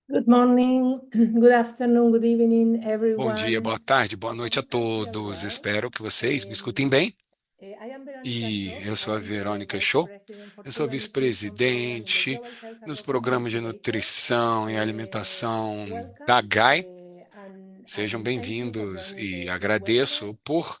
Good morning, good afternoon, good evening, Bom dia, everyone. boa tarde, boa I noite a hope you are todos. well. Espero que vocês me escutem Um, bem. I am Veronica E Shaw. eu sou a I'm the Verônica Vice Show. President for Eu sou Food and Nutrition Program in the vice-presidente Global Health nos Association programas de Incubator. nutrição e alimentação da Welcome, GAI. Sejam and thank you for bem-vindos joining e this webinar. agradeço por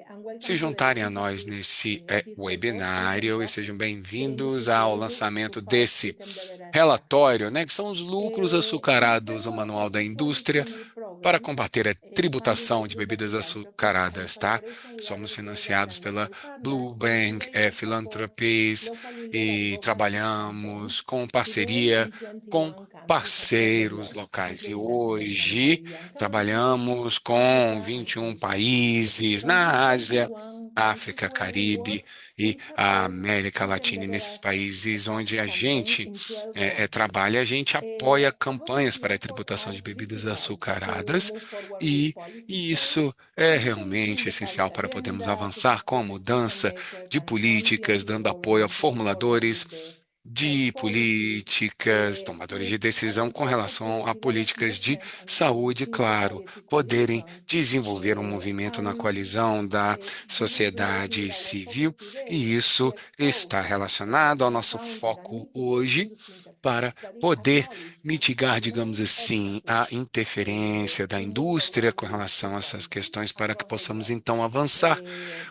And se welcome to the juntarem a nós participants nesse in this report item webinário e draft, sejam the bem-vindos industry ao playbook to lançamento fight desse gluten-related acids. relatório, né, que são os lucros This açucarados, o framework manual of da the indústria 2020 para program, combater a funded by tributação de Blue Bank bebidas Philanthropies and in açucaradas, tá? collaboration with Somos other global financiados and pela local partners, Blue Bank continually supports Philanthropies local legal and e advocacy campaigns trabalhamos com today parceria in com 21 countries around the parceiros world, locais. E including Latin hoje Caribbean countries, trabalhamos com Africa and 21 Asia. países From these na Ásia, 21 countries África, where we Caribe work, e we a support América Latina. E nesses gluten-related países onde a campaigns gente in 12 countries. trabalha, a gente apoia A goal campanhas para a here for tributação us de bebidas critical to açucaradas move forward with e policy change isso é is to listen realmente the public essencial para podermos agenda, to avançar com a support decision mudança makers de and políticas, champion the dando apoio a governments in accordance formuladores with the de health policy, políticas, tomadores de decisão and com also relação a to develop políticas de movement and saúde, civil claro, society poderem coalitions desenvolver um movimento na and coalizão da this is related sociedade with our civil, focus today e to isso está expose relacionado ao the nosso counter and foco mitigate hoje industry para interference that is poder acknowledged as mitigar, digamos main assim, a obstacle interferência da to move forward indústria com with relação a essas sustainability questões para que across the possamos globe. então avançar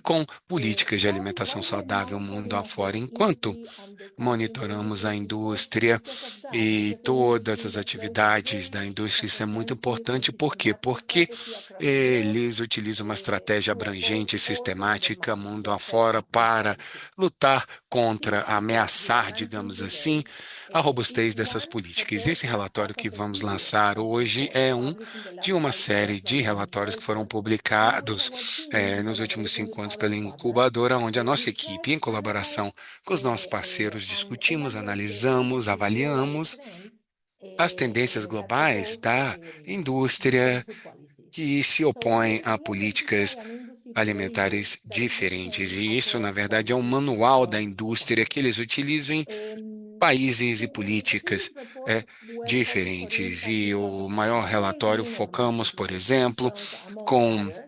com políticas de alimentação While the saudável most mundo of afora, the enquanto industry and the consumer monitoramos a industries support indústria because of that, e because the todas industry as has built atividades da strong, indústria. Isso é muito comprehensive importante. and Por quê? systematic Porque strategy across the globe eles utilizam uma estratégia to oppose abrangente e all global sistemática markets mundo to affect afora this para policy. lutar contra, This report we are ameaçar, launching digamos assim, today a is robustez dessas one políticas. report Esse relatório out que of a vamos series lançar of hoje reports é um published in the de last uma 5 years série by de the relatórios que foram incubator, and how publicados our team, in nos últimos collaboration with 5 anos other pela partners, incubadora, onde a nossa equipe, em describes, colaboração analyze, com os nossos parceiros, and discutimos, evaluate analisamos, the global avaliamos trends as tendências that globais oppose da gluten indústria food policies. que se So we opõem a we identify políticas an industry playbook alimentares that is the diferentes. same E isso, na across verdade, é um countries manual da across indústria que countries. eles utilizam em Um, países e políticas this report é, will focus, for diferentes. instance, E in o maior relatório labeling or focamos, por messaging exemplo, actions, among com others,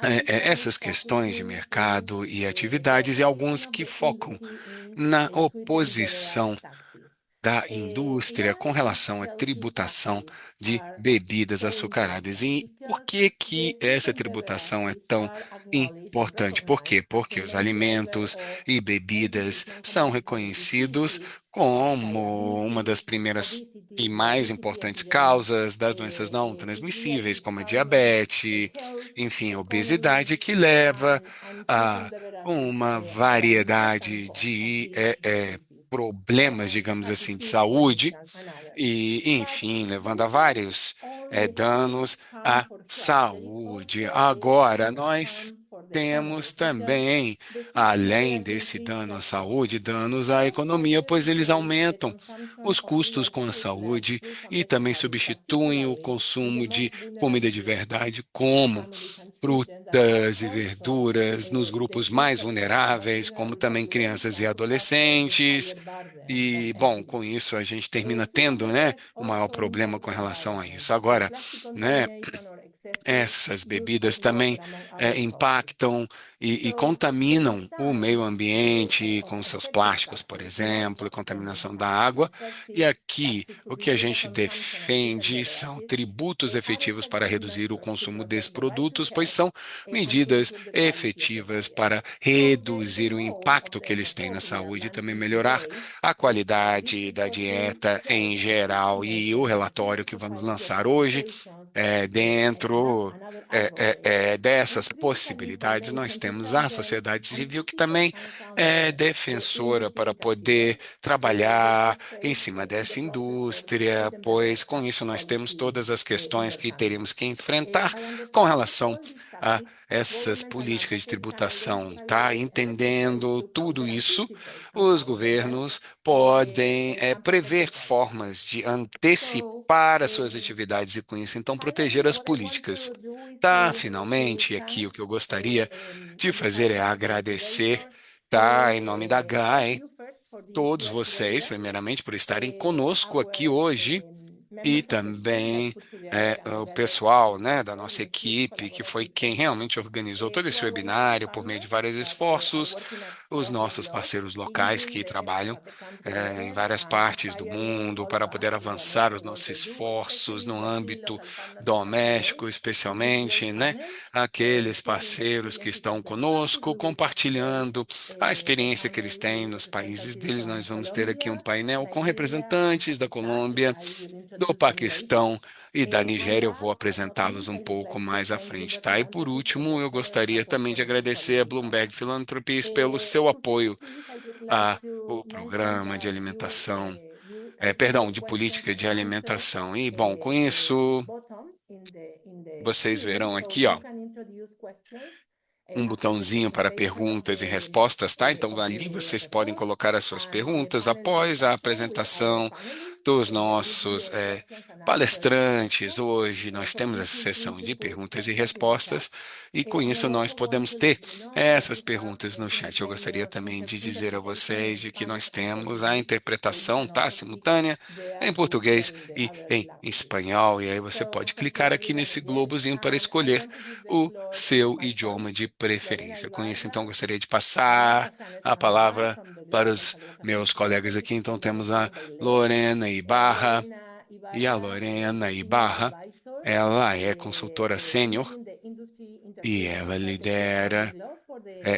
and this one is essas questões de focusing in mercado e the atividades e opposition alguns of que the focam industry in na sweetener oposição taxes. da In indústria order com to relação à tell if tributação taxes de are bebidas so açucaradas. important, E por because que the que essa sweetener tributação é taxes tão are acknowledged and importante? Por recognized quê? as the Porque os main driver alimentos of e disease, bebidas são non-communicable reconhecidos diseases like como uma das diabetes, primeiras e mais importantes epidemic, causas das doenças não transmissíveis, pediatric como a cardiac, diabetes, health, enfim, a economy, obesidade, que leva and a secondary uma aggravations and variedade costs of de these diseases, problemas, digamos assim, de hepatitis, saúde resistance, and others. e, But enfim, levando a these vários only danos come à for health. There is saúde. also a Agora, nós outcome for the temos economy because também, the além sweetener desse increase dano à the saúde, costs. danos à Also economia, pois eles reduces the aumentam consumption os of custos real com a sweeteners, saúde fruits and e também vegetables, substituem o particularly in the consumo de most vulnerable comida de groups verdade, like como families and children that are frutas e also verduras nos the grupos mais crucial group, the most vulneráveis, como vulnerable também crianças e population who have the higher adolescentes. burden of E, bom, com obesity. isso a gente termina tendo, né, Sweeteners o maior also problema impact com the relação a environment. isso. Agora, Plastic né, contamination or essas bebidas também impactam e contaminam o meio ambiente com seus plásticos, por exemplo, e contaminação da água. E aqui, o que a gente defende são tributos efetivos para reduzir o consumo desses produtos, pois são medidas efetivas para reduzir o impacto que eles têm na saúde e também melhorar a qualidade da dieta em geral. E o relatório que vamos lançar hoje dentro dessas possibilidades, nós temos a sociedade civil que também é defensora para poder trabalhar em cima dessa indústria, pois com isso nós temos todas as questões que teríamos que enfrentar com relação a essas políticas de tributação, tá? Entendendo tudo isso, os governos podem prever formas de antecipar as suas atividades e com isso então proteger as políticas. Tá, finalmente, aqui o que eu gostaria de fazer é agradecer, tá, em nome da GAI, todos vocês, primeiramente, por estarem conosco aqui hoje e também o pessoal, né, da nossa equipe, que foi quem realmente organizou todo esse webinário por meio de vários esforços, os nossos parceiros locais que trabalham em várias partes do mundo para poder avançar os nossos esforços no âmbito doméstico, especialmente, né, aqueles parceiros que estão conosco, compartilhando a experiência que eles têm nos países deles. Nós vamos ter aqui um painel com representantes da Colômbia, do Paquistão e da Nigéria. Eu vou apresentá-los um pouco mais à frente, tá? E por último, eu gostaria também de agradecer a Bloomberg Philanthropies pelo seu apoio ao programa de alimentação, perdão, de política de alimentação. E, bom, com isso, vocês verão aqui, ó, um botãozinho para perguntas e respostas, tá? Então, ali vocês podem colocar as suas perguntas após a apresentação dos nossos palestrantes. Hoje nós temos essa sessão de perguntas e respostas, e com isso nós podemos ter essas perguntas no chat. Eu gostaria também de dizer a vocês de que nós temos a interpretação, tá? Simultânea em português e em espanhol, e aí você pode clicar aqui nesse globozinho para escolher o seu idioma de preferência. Com isso, então, gostaria de passar a palavra para os meus colegas aqui. Então, temos a Lorena Ibarra, e a Lorena Ibarra, ela é consultora sênior e ela lidera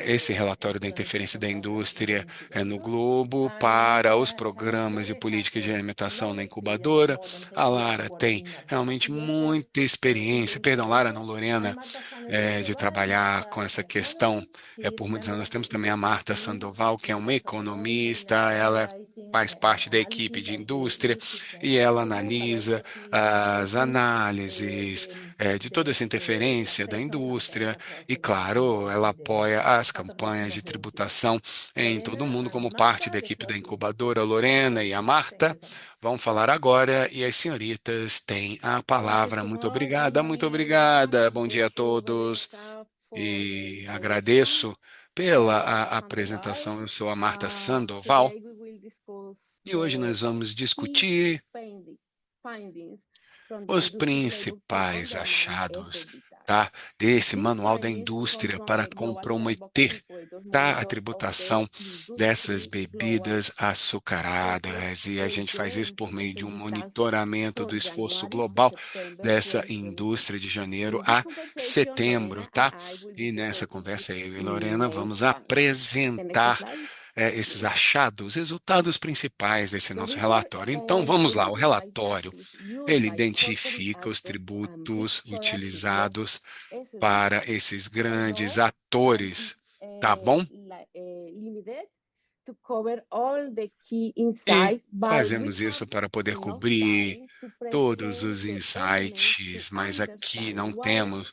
esse relatório da interferência da indústria no Globo para os programas de política de alimentação na incubadora. A Lara tem realmente muita experiência, perdão, Lara não, Lorena, de trabalhar com essa questão por muitos anos. Nós temos também a Marta Sandoval, que é uma economista, ela faz parte da equipe de indústria e ela analisa as análises de toda essa interferência da indústria e, claro, ela apoia as campanhas de tributação em todo o mundo como parte da equipe da incubadora. A Lorena e a Marta vão falar agora e as senhoritas têm a palavra. Muito obrigada, muito obrigada. Bom dia a todos e agradeço pela apresentação. Eu sou a Marta Sandoval e hoje nós vamos discutir os principais achados, tá, desse manual da indústria para comprometer, tá, a tributação dessas bebidas açucaradas. E a gente faz isso por meio de um monitoramento do esforço global dessa indústria de janeiro a setembro, tá? E nessa conversa eu e Lorena vamos apresentar esses achados, resultados principais desse nosso relatório. Então, vamos lá, o relatório. Ele identifica os tributos utilizados para esses grandes atores, tá bom? E fazemos isso para poder cobrir todos os insights, mas aqui não temos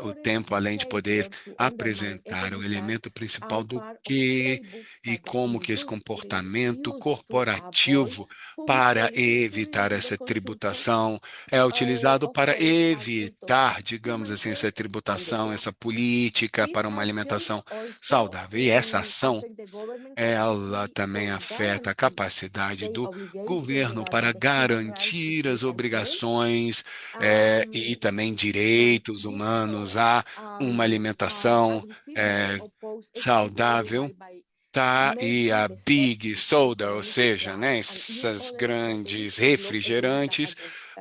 o tempo, além de poder apresentar o elemento principal do que e como que esse comportamento corporativo para evitar essa tributação é utilizado para evitar, digamos assim, essa tributação, essa política para uma alimentação saudável. E essa ação ela também afeta a capacidade do governo para garantir as obrigações, e também direitos humanos a uma alimentação, saudável. Tá, e a Big Soda, ou seja, né, essas grandes refrigerantes,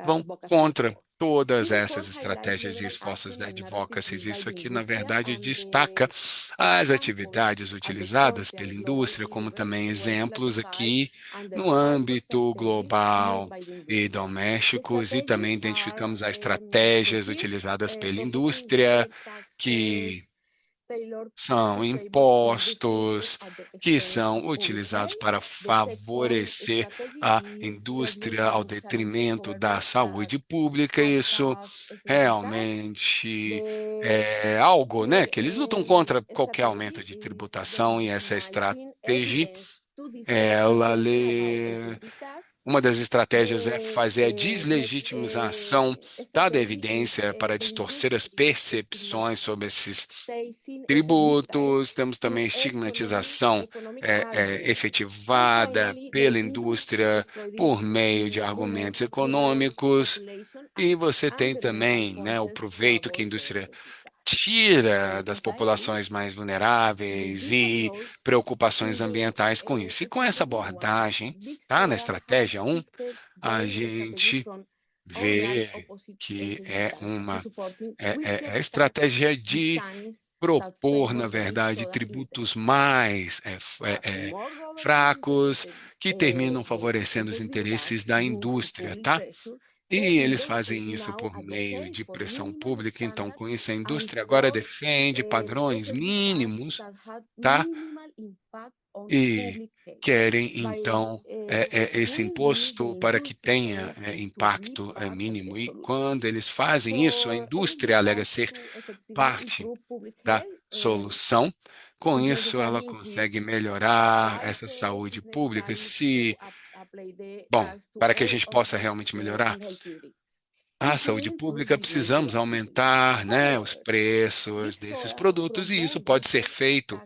vão contra todas essas estratégias e esforços da advocacy. Isso aqui, na verdade, destaca as atividades utilizadas pela indústria, como também exemplos aqui no âmbito global e domésticos, e também identificamos as estratégias utilizadas pela indústria, que são impostos que são utilizados para favorecer a indústria ao detrimento da saúde pública. Isso realmente é algo, né, que eles lutam contra qualquer aumento de tributação e essa estratégia, ela uma das estratégias é fazer a deslegitimização da evidência para distorcer as percepções sobre esses tributos. Temos também estigmatização efetivada pela indústria por meio de argumentos econômicos, e você tem também, né, o proveito que a indústria tira das populações mais vulneráveis e preocupações ambientais com isso. E com essa abordagem, tá, na estratégia um, a gente vê que é a estratégia de propor, na verdade, tributos mais fracos, que terminam favorecendo os interesses da indústria, tá? E eles fazem isso por meio de pressão pública, então, com isso, a indústria agora defende padrões mínimos, tá? E querem, então, esse imposto para que tenha impacto mínimo. E quando eles fazem isso, a indústria alega ser parte da solução. Com isso, ela consegue melhorar essa saúde pública. Bom, para que a gente possa realmente melhorar a saúde pública, precisamos aumentar, né, os preços desses produtos, e isso pode ser feito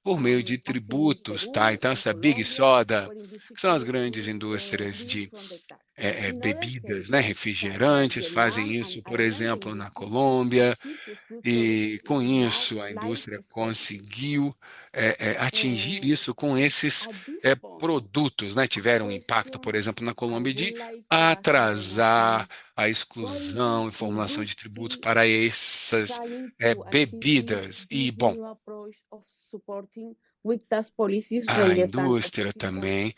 por meio de tributos, tá? Então, essa Big Soda, que são as grandes indústrias de bebidas, né, refrigerantes, fazem isso, por exemplo, na Colômbia. E com isso, a indústria conseguiu atingir isso com esses produtos, né? Tiveram um impacto, por exemplo, na Colômbia, de atrasar a exclusão e formulação de tributos para essas bebidas. E, bom, a indústria também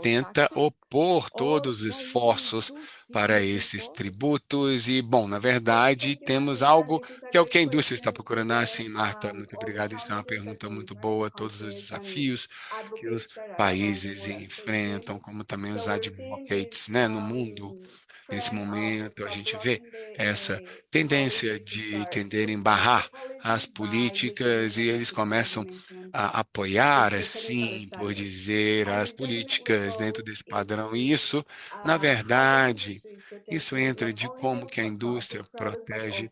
tenta opor todos os esforços para esses tributos e, bom, na verdade, temos algo que é o que a indústria está procurando. Ah, sim, Marta, muito obrigado. Isso é uma pergunta muito boa. Todos os desafios que os países enfrentam, como também os advocates, né, no mundo. Nesse momento, a gente vê essa tendência de tenderem barrar as políticas e eles começam a apoiar, assim, por dizer, as políticas dentro desse padrão. E isso, na verdade, isso entra de como que a indústria protege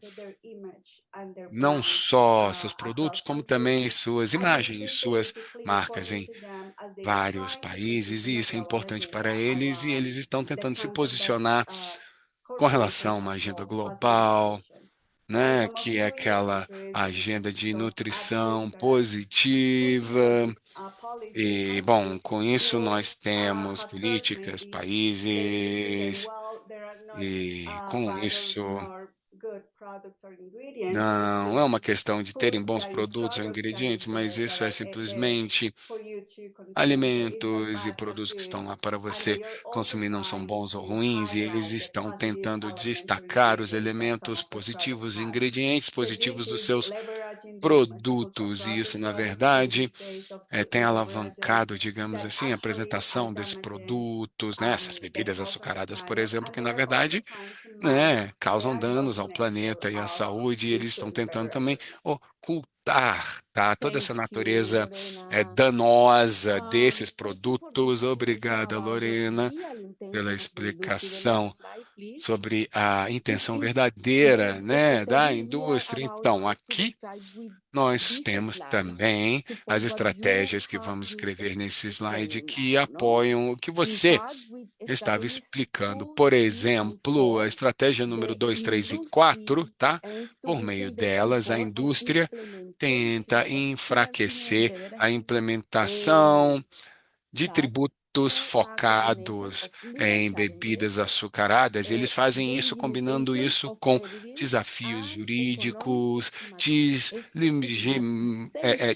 não só seus produtos, como também suas imagens, suas marcas em vários países, e isso é importante para eles, e eles estão tentando se posicionar com relação a uma agenda global, né, que é aquela agenda de nutrição positiva. E, bom, com isso nós temos políticas, países, e com isso não é uma questão de terem bons produtos ou ingredientes, mas isso é simplesmente alimentos e produtos que estão lá para você consumir não são bons ou ruins, e eles estão tentando destacar os elementos positivos, ingredientes positivos dos seus produtos, e isso, na verdade, tem alavancado, digamos assim, a apresentação desses produtos, né, essas bebidas açucaradas, por exemplo, que, na verdade, né, causam danos ao planeta e à saúde, e eles estão tentando também ocultar, tá, toda essa natureza danosa desses produtos. Obrigada, Lorena, pela explicação sobre a intenção verdadeira, né, da indústria. Então, aqui nós temos também as estratégias que vamos escrever nesse slide que apoiam o que você estava explicando. Por exemplo, a estratégia número 2, 3 e 4, tá? Por meio delas, a indústria tenta enfraquecer a implementação de tributos focados em bebidas açucaradas. Eles fazem isso combinando isso com desafios jurídicos,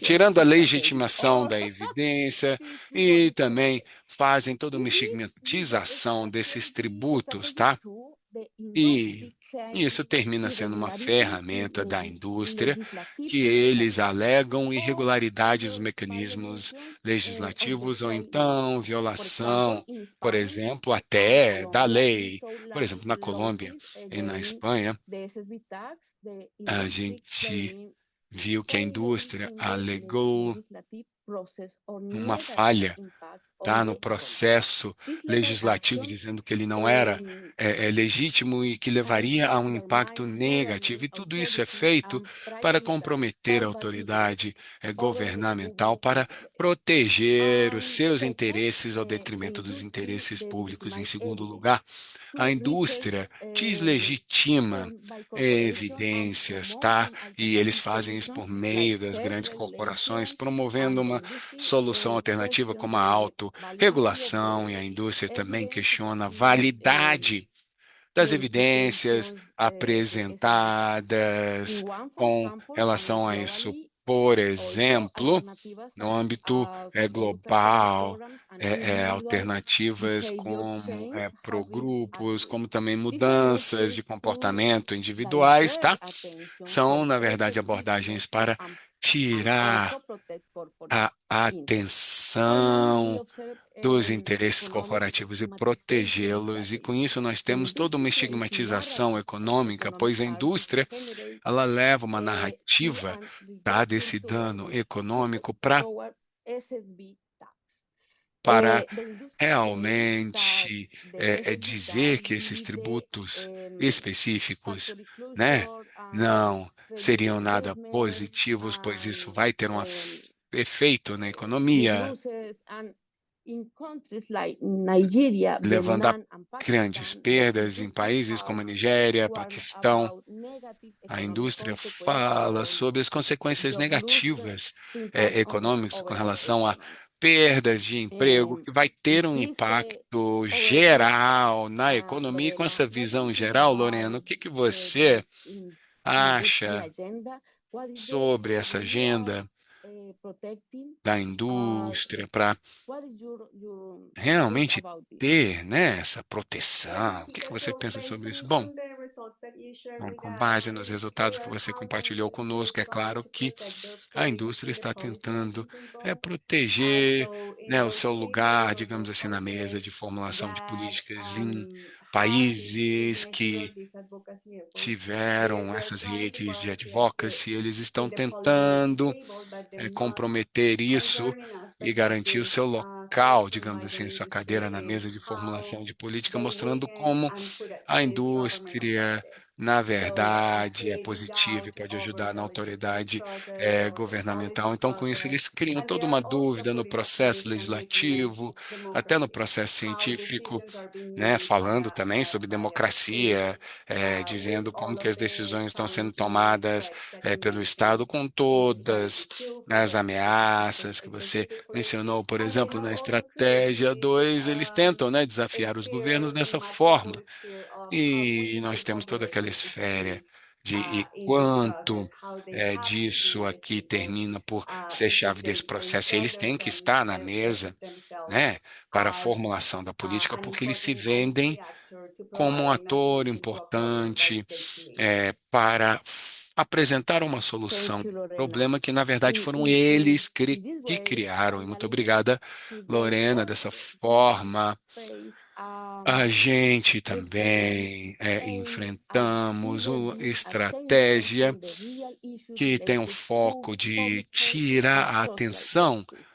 tirando a legitimação da evidência e também fazem toda uma estigmatização desses tributos, tá? E isso termina sendo uma ferramenta da indústria que eles alegam irregularidades nos mecanismos legislativos ou então violação, por exemplo, até da lei. Por exemplo, na Colômbia e na Espanha, a gente viu que a indústria alegou uma falha, tá, no processo legislativo, dizendo que ele não era legítimo e que levaria a um impacto negativo. E tudo isso é feito para comprometer a autoridade governamental, para proteger os seus interesses ao detrimento dos interesses públicos. Em segundo lugar, a indústria deslegitima evidências, tá? E eles fazem isso por meio das grandes corporações, promovendo uma solução alternativa como a autorregulação, e a indústria também questiona a validade das evidências apresentadas com relação a isso. Por exemplo, no âmbito global, alternativas como progrupos, como também mudanças de comportamento individuais, tá? São, na verdade, abordagens para tirar a atenção dos interesses corporativos e protegê-los. E com isso nós temos toda uma estigmatização econômica, pois a indústria, ela leva uma narrativa, tá, desse dano econômico para realmente dizer que esses tributos específicos, né, não seriam nada positivos, pois isso vai ter um efeito na economia, levando a grandes perdas em países como a Nigéria, Paquistão. A indústria fala sobre as consequências negativas econômicas com relação a perdas de emprego, que vai ter um impacto geral na economia. E com essa visão geral, Lorena, o que que você acha sobre essa agenda da indústria para realmente ter, né, essa proteção? O que que você pensa sobre isso? Bom, com base nos resultados que você compartilhou conosco, é claro que a indústria está tentando proteger, né, o seu lugar, digamos assim, na mesa de formulação de políticas em países que tiveram essas redes de advocacy. Eles estão tentando comprometer isso e garantir o seu local, digamos assim, sua cadeira na mesa de formulação de política, mostrando como a indústria, na verdade, é positiva e pode ajudar na autoridade governamental. Então, com isso, eles criam toda uma dúvida no processo legislativo, até no processo científico, né, falando também sobre democracia, dizendo como que as decisões estão sendo tomadas pelo Estado, com todas as ameaças que você mencionou, por exemplo, na estratégia 2, eles tentam, né, desafiar os governos dessa forma. E nós temos toda aquela esfera de e quanto disso aqui termina por ser chave desse processo. E eles têm que estar na mesa, né, para a formulação da política, porque eles se vendem como um ator importante para apresentaram uma solução, Thank you, Lorena. problema que na verdade In, foram in, in, eles in this que way, criaram. E muito finally, obrigada, Lorena, together, dessa we forma. face A gente experienced também aimed at enfrentamos uma diverting attention estratégia from the real issues que tem o related to foco de public health tirar and a social atenção, justice.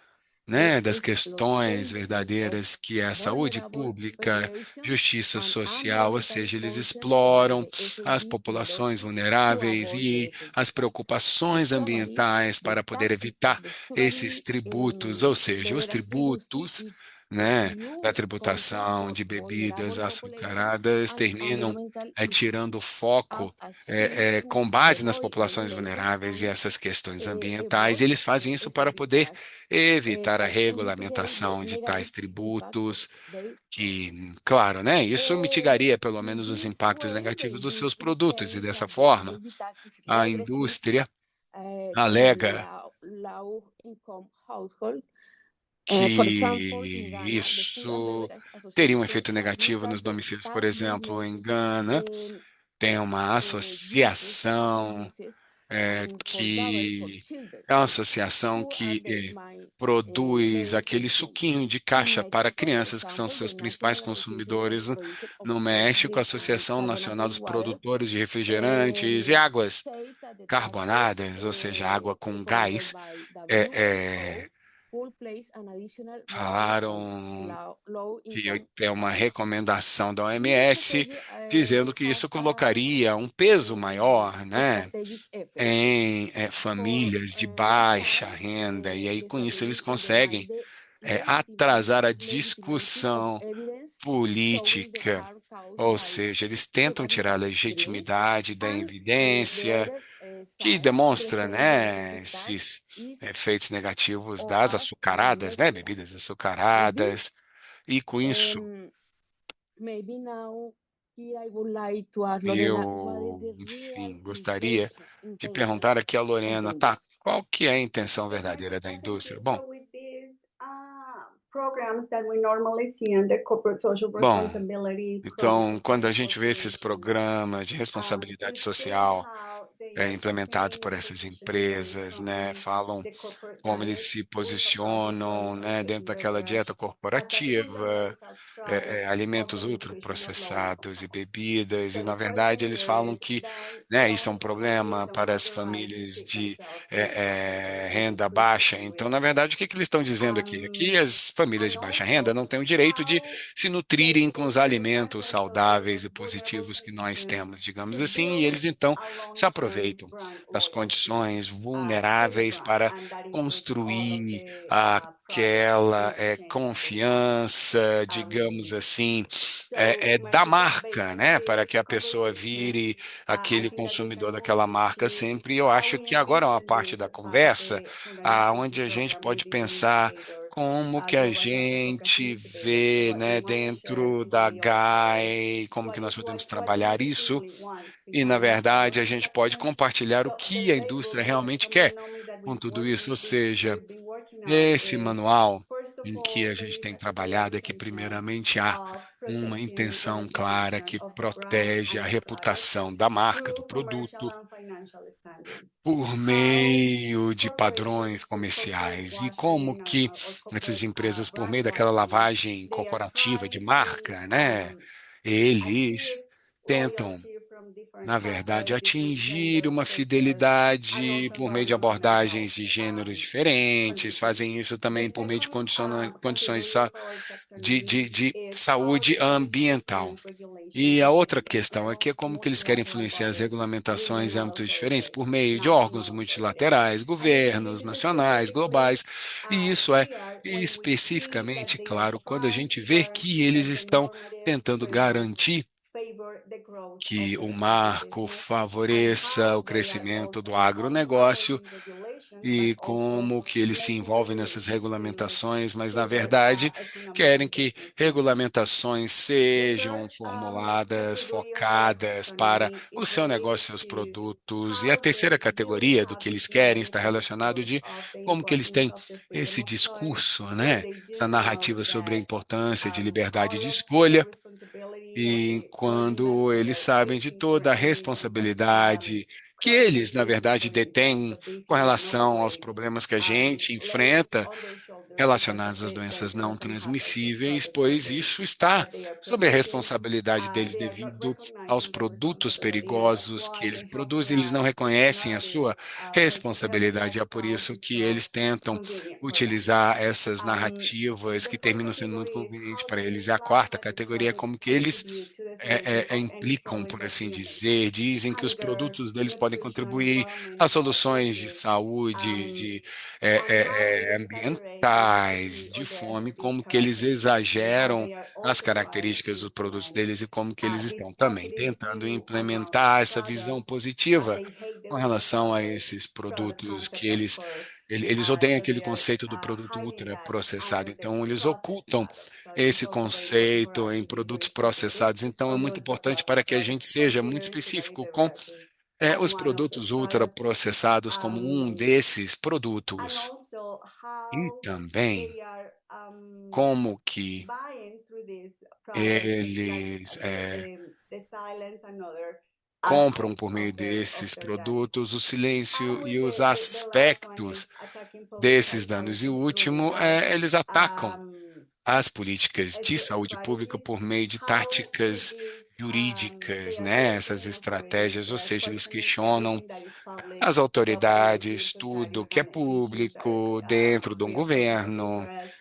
The né, das questões exploitation of verdadeiras que é a saúde vulnerable pública, populations justiça and social, ou unmonitored seja, eles portions of exploram the as SAG populações industry to vulneráveis avoid the e SAG as tax. preocupações Actually, ambientais the para poder tax evitar the esses Survey tributos, ou seja, os Beverage industry tributos, is né, da used to tributação support de bebidas vulnerable populations açucaradas and terminam environmental tirando o issues foco as a shield to com base nas avoid populações regulation vulneráveis e and essas questões ambientais. E avoid eles fazem isso para SAG poder tax evitar a and mitigate the regulamentação de tais negative impact of tributos, their products. que, claro, né, isso mitigaria pelo In menos os this impactos way, the negativos dos seus industry produtos. E claims dessa that the forma, SAG tax is a regressive indústria to alega low-income households. For example, in que Ghana, the Food and isso Beverage teria um Association efeito negativo nos administers domicílios. Por tax exemplo, levies em Gana, and tem uma uses associação for double for que children é uma associação who are que the main produz aquele beneficiaries. suquinho de In caixa para Mexico, for crianças, que são example, the seus principais National Association of consumidores Producers of no Soft México, a Drink and Associação Nacional Carbonated dos Water Produtores de Refrigerantes e um, Águas says that the taxes Carbonadas, ou seja, água com proposed gás, by é, WHO will place an additional burden on falaram que low-income tem uma households. recomendação da This OMS strategy dizendo que has isso colocaria um peso maior, né, strategic effects. em For famílias de baixa one, renda, e aí the com isso eles strategy conseguem undermines the atrasar a legitimacy of discussão evidence showing the política, harm caused ou by seja, eles tentam tirar a tobacco drinks, legitimidade da and the evidência other que side demonstra, claims that the né, SAG tax esses is efeitos negativos or das as açucaradas, né, regressive. bebidas With this, açucaradas, e com isso maybe now here I would like to ask Lorena, what is eu, the real enfim, gostaria de intention perguntar aqui à of the Lorena, tá, industry? qual que é a intenção Yes, verdadeira da indústria? definitely. So with these programs that we normally see under corporate social Bom, responsibility então, programs quando and a gente vê esses corporations, programas de responsabilidade we see social how they are implementados campaigning por and essas positioning empresas, né, themselves, falam the corporate como eles diet se is a powerful posicionam, source of né, dentro taking daquela advantage dieta of the corporativa, fundamental strengths of alimentos the nutritional low income ultraprocessados e households. bebidas, e So na the verdade question eles here falam is que, then né, isso é what um problema reason para has as the right to famílias feed de themselves responsibly with the renda food baixa. system we Então, na offer? verdade, o que que eles estão dizendo aqui? Aqui Um, as famílias and de baixa renda also não têm o direito de how se they nutrirem com os fulfill as alimentos the social saudáveis e vulnerable positivos que nós conditions temos, to digamos assim, e build eles então a se long-term aproveitam brand das loyalty condições for the vulneráveis brand, para and that includes all of construir the products aquela in the chain that they offer. confiança, digamos assim, So da Mexico, marca, né, para basically que a pessoa conversation. vire I aquele think that we can consumidor move daquela marca into sempre. E eu how acho we que agora é uma envision parte this da as part of conversa the food and aonde nutrition a gente program, pode maybe the pensar indicators como que a Global Health Advocacy gente Indicators. So vê, what we né, want to share dentro da today also is GAI, como que what nós what podemos what the trabalhar industry isso. really wants E, na behind all verdade, of a these gente pode actions. compartilhar o So the que a indústria playbook or realmente something quer normally that com we've tudo isso. Ou seja, we've been working on esse is manual first of em que all a gente there is tem a clear trabalhado é que, intention primeiramente, há of uma protecting the intenção clara reputation que of the brand protege and a the product reputação da marca, do through commercial produto, and financial standards. por How meio de padrões corporations through corporate comerciais e como washing que or essas corporate empresas, por brand meio daquela washing, lavagem they are corporativa de trying to marca, né, eles achieve tentam, loyalty from different na verdade, classes, different atingir gender uma sectors, and fidelidade also por meio de abordagens non-marginal de gêneros diferentes, fazem constituencies. isso The também por meio de second condições category or taxonomy de is how saúde the national ambiental. and regulation E a outra systems questão aqui across é como que eles querem multilateral influenciar as bodies, regulamentações em regional âmbitos diferentes authorities, por meio de órgãos national authorities. multilaterais, And I think governos this is nacionais, specifically globais, e isso é clear when we see that especificamente they are claro quando a trying gente to vê turn que eles the estão normative tentando framework garantir favor the growth of que the o marco agribusiness and favoreça how o they are crescimento do also agronegócio avoiding regulations, but e also como que eles se making envolvem nessas regulations to regulamentações, mas na favor verdade economical querem que business models. regulamentações The third sejam formuladas, category or focadas para taxonomy o is seu negócio e related seus to produtos. E a how terceira the categoria do que eles querem unimaginary está relacionado outcomes de of the como que eles importance têm of the freedom esse of choice, discurso, where né? they Essa do note narrativa sobre a that importância de liberdade all de of the escolha responsibility or e the burden that quando eles there sabem is de in toda a creating complex responsabilidade que eles, na verdade, chronically detêm the com disease in one relação aos place, problemas que a gente laying enfrenta on their shoulders relacionados às doenças the não hazardous transmissíveis, products that pois isso está that they are sob a producing. responsabilidade deles They are not devido aos recognizing the produtos responsibility, and that's perigosos que why eles they have produzem, eles não tried reconhecem a nowadays sua responsabilidade. É por isso to que sell eles tentam convenient products. utilizar essas narrativas The que fourth terminam sendo muito category, convenientes how para do eles. these E a quarta cosmetic categoria é products como que eles contribute to the solution of any implicam, por challenges assim in dizer, dizem que os hunger, produtos deles podem nutrition, contribuir a environmental soluções de issues, saúde, um, de and how they exaggerate the ambientais, gravity de or the fome, of these como que eles characteristics and how exageram they are as authorized características dos produtos implement deles e como que eles this estão também positive tentando view about implementar essa visão products. positiva They hate the com relação a ultra-processed esses product produtos que concept, of eles course, eles odeiam because aquele they are conceito do produto hiding that ultraprocessado. under the Então, eles processed ocultam products. So this is esse also very important for conceito us em to be produtos very specific processados. Então, é on the muito importante para ultra-processed que a products, gente seja muito considered específico com derivatives as os one of the produtos products, ultraprocessados como um desses and produtos. also E how também they are como que buying through these products, like eles the silence and other compram aspects por meio of desses their damage. produtos o silêncio e With os the last one is aspectos attacking public desses health danos. E o policies through último like eles atacam um, as políticas de saúde pública strategies. por meio de How with táticas this jurídicas, they are né? creating Essas an operation estratégias, ou that seja, eles questioning questionam everything that is public, as government, civil autoridades, tudo societies, que é and issues that are público, dentro de um free of controversy or governo, interest.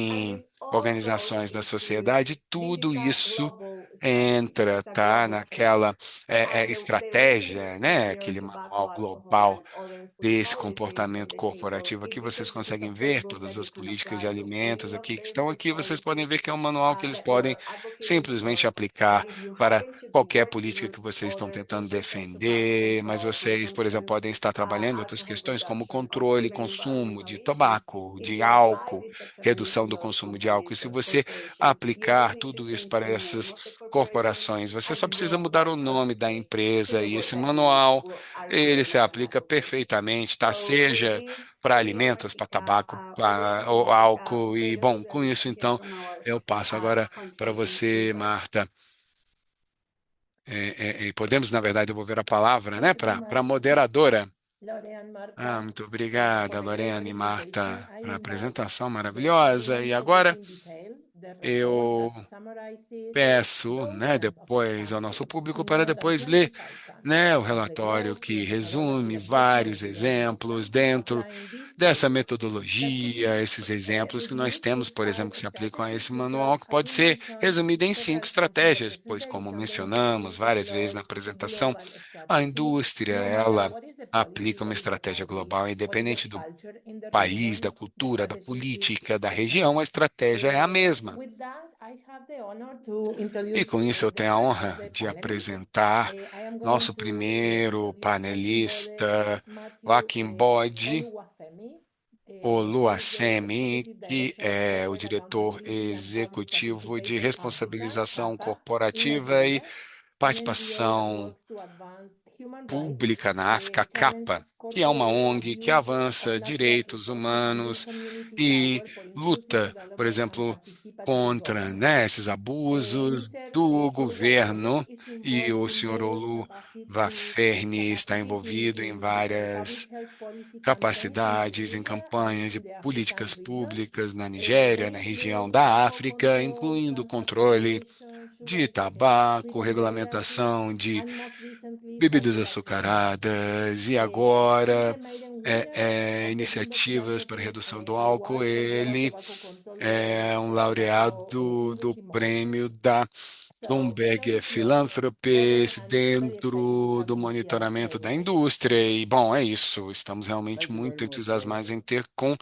And enfim, this all goes organizações da into sociedade, this is tudo a isso global strategy. entra, It's a tá, global strategy. naquela The recent estratégia, né, exposure aquele to manual tobacco, alcohol, global and other food desse policies from comportamento the table corporativo. is Aqui vocês because this is a conseguem ver playbook todas that you as can políticas de apply to alimentos any of aqui que their estão food aqui. Vocês podem policies ver que é um manual que eles that they podem are advocating simplesmente for. aplicar And if you para happen to be qualquer working política on que vocês estão other tentando issues like tobacco defender, mas control, vocês, por exemplo, consumption, podem estar trabalhando em outras alcohol questões como reduction, or controle e even consumo environmental de issues, tabaco, if de you apply álcool, these taxonomies redução to do those consumo de álcool. E companies, se those você corporations, you aplicar don't need to tudo isso change the para name essas of the corporation, corporações, você só and precisa your mudar o are nome da empresa e suitable esse that you manual are ele se creating and aplica advocating. perfeitamente, tá? So with Seja this, para Lady alimentos, para tabaco, para overview, álcool e very bom, good com isso messages então from our eu passo agora para country in você, Cuba. Marta. E podemos, na verdade, devolver a palavra, né, Thank you so para a much, moderadora. Lore and Ah, Marta, muito for obrigada, a great Lorena e presentation. Marta, I pela will now apresentação maravilhosa. E present agora in detail the report eu that summarizes peço, né, dozens of depois ao nosso examples público in para more than depois ler, 25 né, o countries of the relatório globe que through a methodology resume of different vários UN exemplos examples dentro applying these dessa rules that could be metodologia, esses exemplos que nós reduced to temos, por exemplo, five que se aplicam a esse strategies, manual, because que I pode will ser mention resumido em the 5 first one from the estratégias, pois, como presentation that mencionamos is várias vezes na Deloitte's apresentação, global a strategy. indústria, No matter ela what is the policy aplica uma that is estratégia emerging, global, what is the independente do culture in the país, da region, the cultura, da strategy is política, da the região, a same. estratégia é a mesma. With that, I have the honor to E introduce com isso eu the tenho a first of honra the de panelists. apresentar I am going nosso to primeiro introduce panelista, Matthew Joaquim Bode Oluwafemi, who is the Oluwasemi, Executive que Director of é o Corporate diretor Accountability and Public executivo de Participation Africa, responsabilização CAPA, in corporativa e Nigeria, an NGO that participação works to advance human rights, pública na África, challenge CAPA, que é uma corporate ONG que abuse of avança natural direitos resources and build humanos community e power for inclusive luta, por development and exemplo, participatory contra, governance. né, esses abusos Mr. do Oluwafemi governo, is e involved o in senhor both Oluwafemi está capacity envolvido em in várias public health policy campaigns in capacidades em Nigeria and campanhas de in the políticas African region, públicas na Nigéria, na where he região leads da alcohol África, control, incluindo sunflower controle plantation, de sugar tabaco, freedom royalties, regulamentação de and most recently bebidas forest actions. açucaradas e He is agora the maiden winner of the iniciativas para Democratic redução do álcool. Award for Global Ele Tobacco Control é um for laureado do Industry Monitoring. prêmio da So the floor Bloomberg is yours, Lore, Philanthropies and very excited to dentro have do you here monitoramento da today. indústria. E, bom, é isso. Estamos realmente Thank you muito very much, Lord. entusiasmados em ter com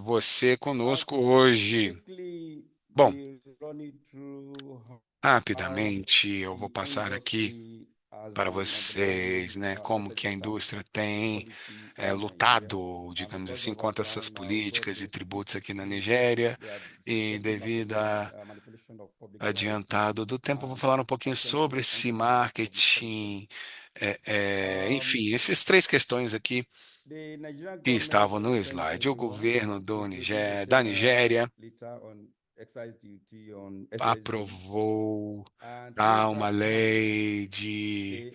você I'll conosco hoje. quickly Bom, be running through how rapidamente eu vou the passar aqui industry has para undergone vocês, né, como que a effective indústria tem policy in Nigeria, lutado, and digamos because assim, of what contra we have essas in our políticas e progress tributos aqui na report, Nigéria they are e discussing devido marketing, a manipulation of public policy adiantado do tempo, eu vou and falar um pouquinho central sobre esse entities of the country. marketing, Um, enfim, essas três questões aqui the Nigerian que government estavam in no slide. O 2021 governo introduced da a Nigéria little on aprovou uma lei de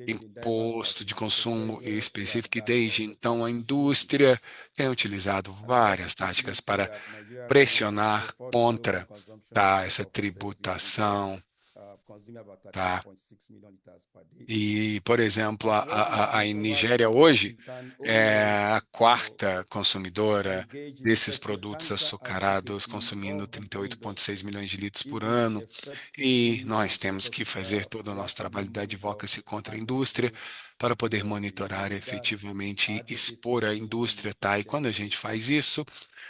imposto de consumo específico, e desde então a indústria tem utilizado várias táticas para pressionar contra, tá, essa tributação, tá? E, por exemplo, a Nigéria hoje é a quarta consumidora desses produtos açucarados, consumindo 38,6 milhões de litros por ano. E nós temos que fazer todo o nosso trabalho de advocacy contra a indústria para poder monitorar efetivamente e expor a indústria, tá? E quando a gente faz isso,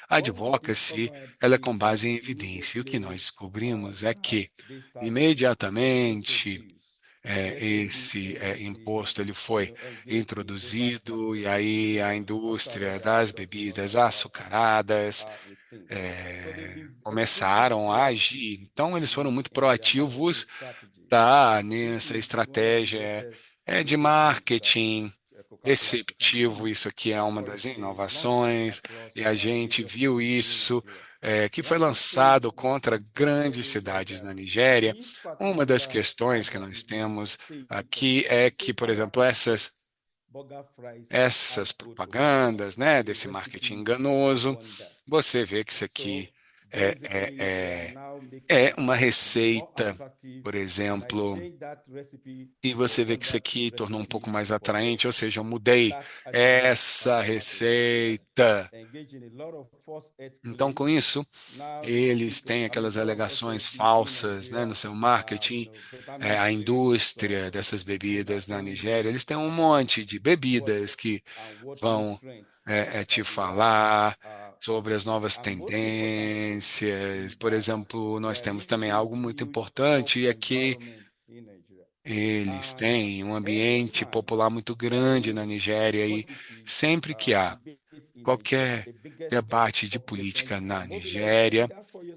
a advocacy, ela é com base em evidência. E o que nós descobrimos é que, imediatamente, esse imposto ele foi introduzido e aí a indústria das bebidas açucaradas começaram a agir. Então, eles foram muito proativos, tá, nessa estratégia de marketing receptivo. Isso aqui é uma das inovações, e a gente viu isso, que foi lançado contra grandes cidades na Nigéria. Uma das questões que nós temos aqui é que, por exemplo, essas propagandas, né, desse marketing enganoso, você vê que isso aqui é, é, é uma receita, por exemplo, e você vê que isso aqui tornou um pouco mais atraente, ou seja, eu mudei essa receita. Então, com isso, eles têm aquelas alegações falsas, né, no seu marketing. A indústria dessas bebidas na Nigéria, eles têm um monte de bebidas que vão te falar sobre as novas tendências. Por exemplo, nós temos também algo muito importante, e é que eles têm um ambiente popular muito grande na Nigéria, e sempre que há qualquer debate de política na Nigéria,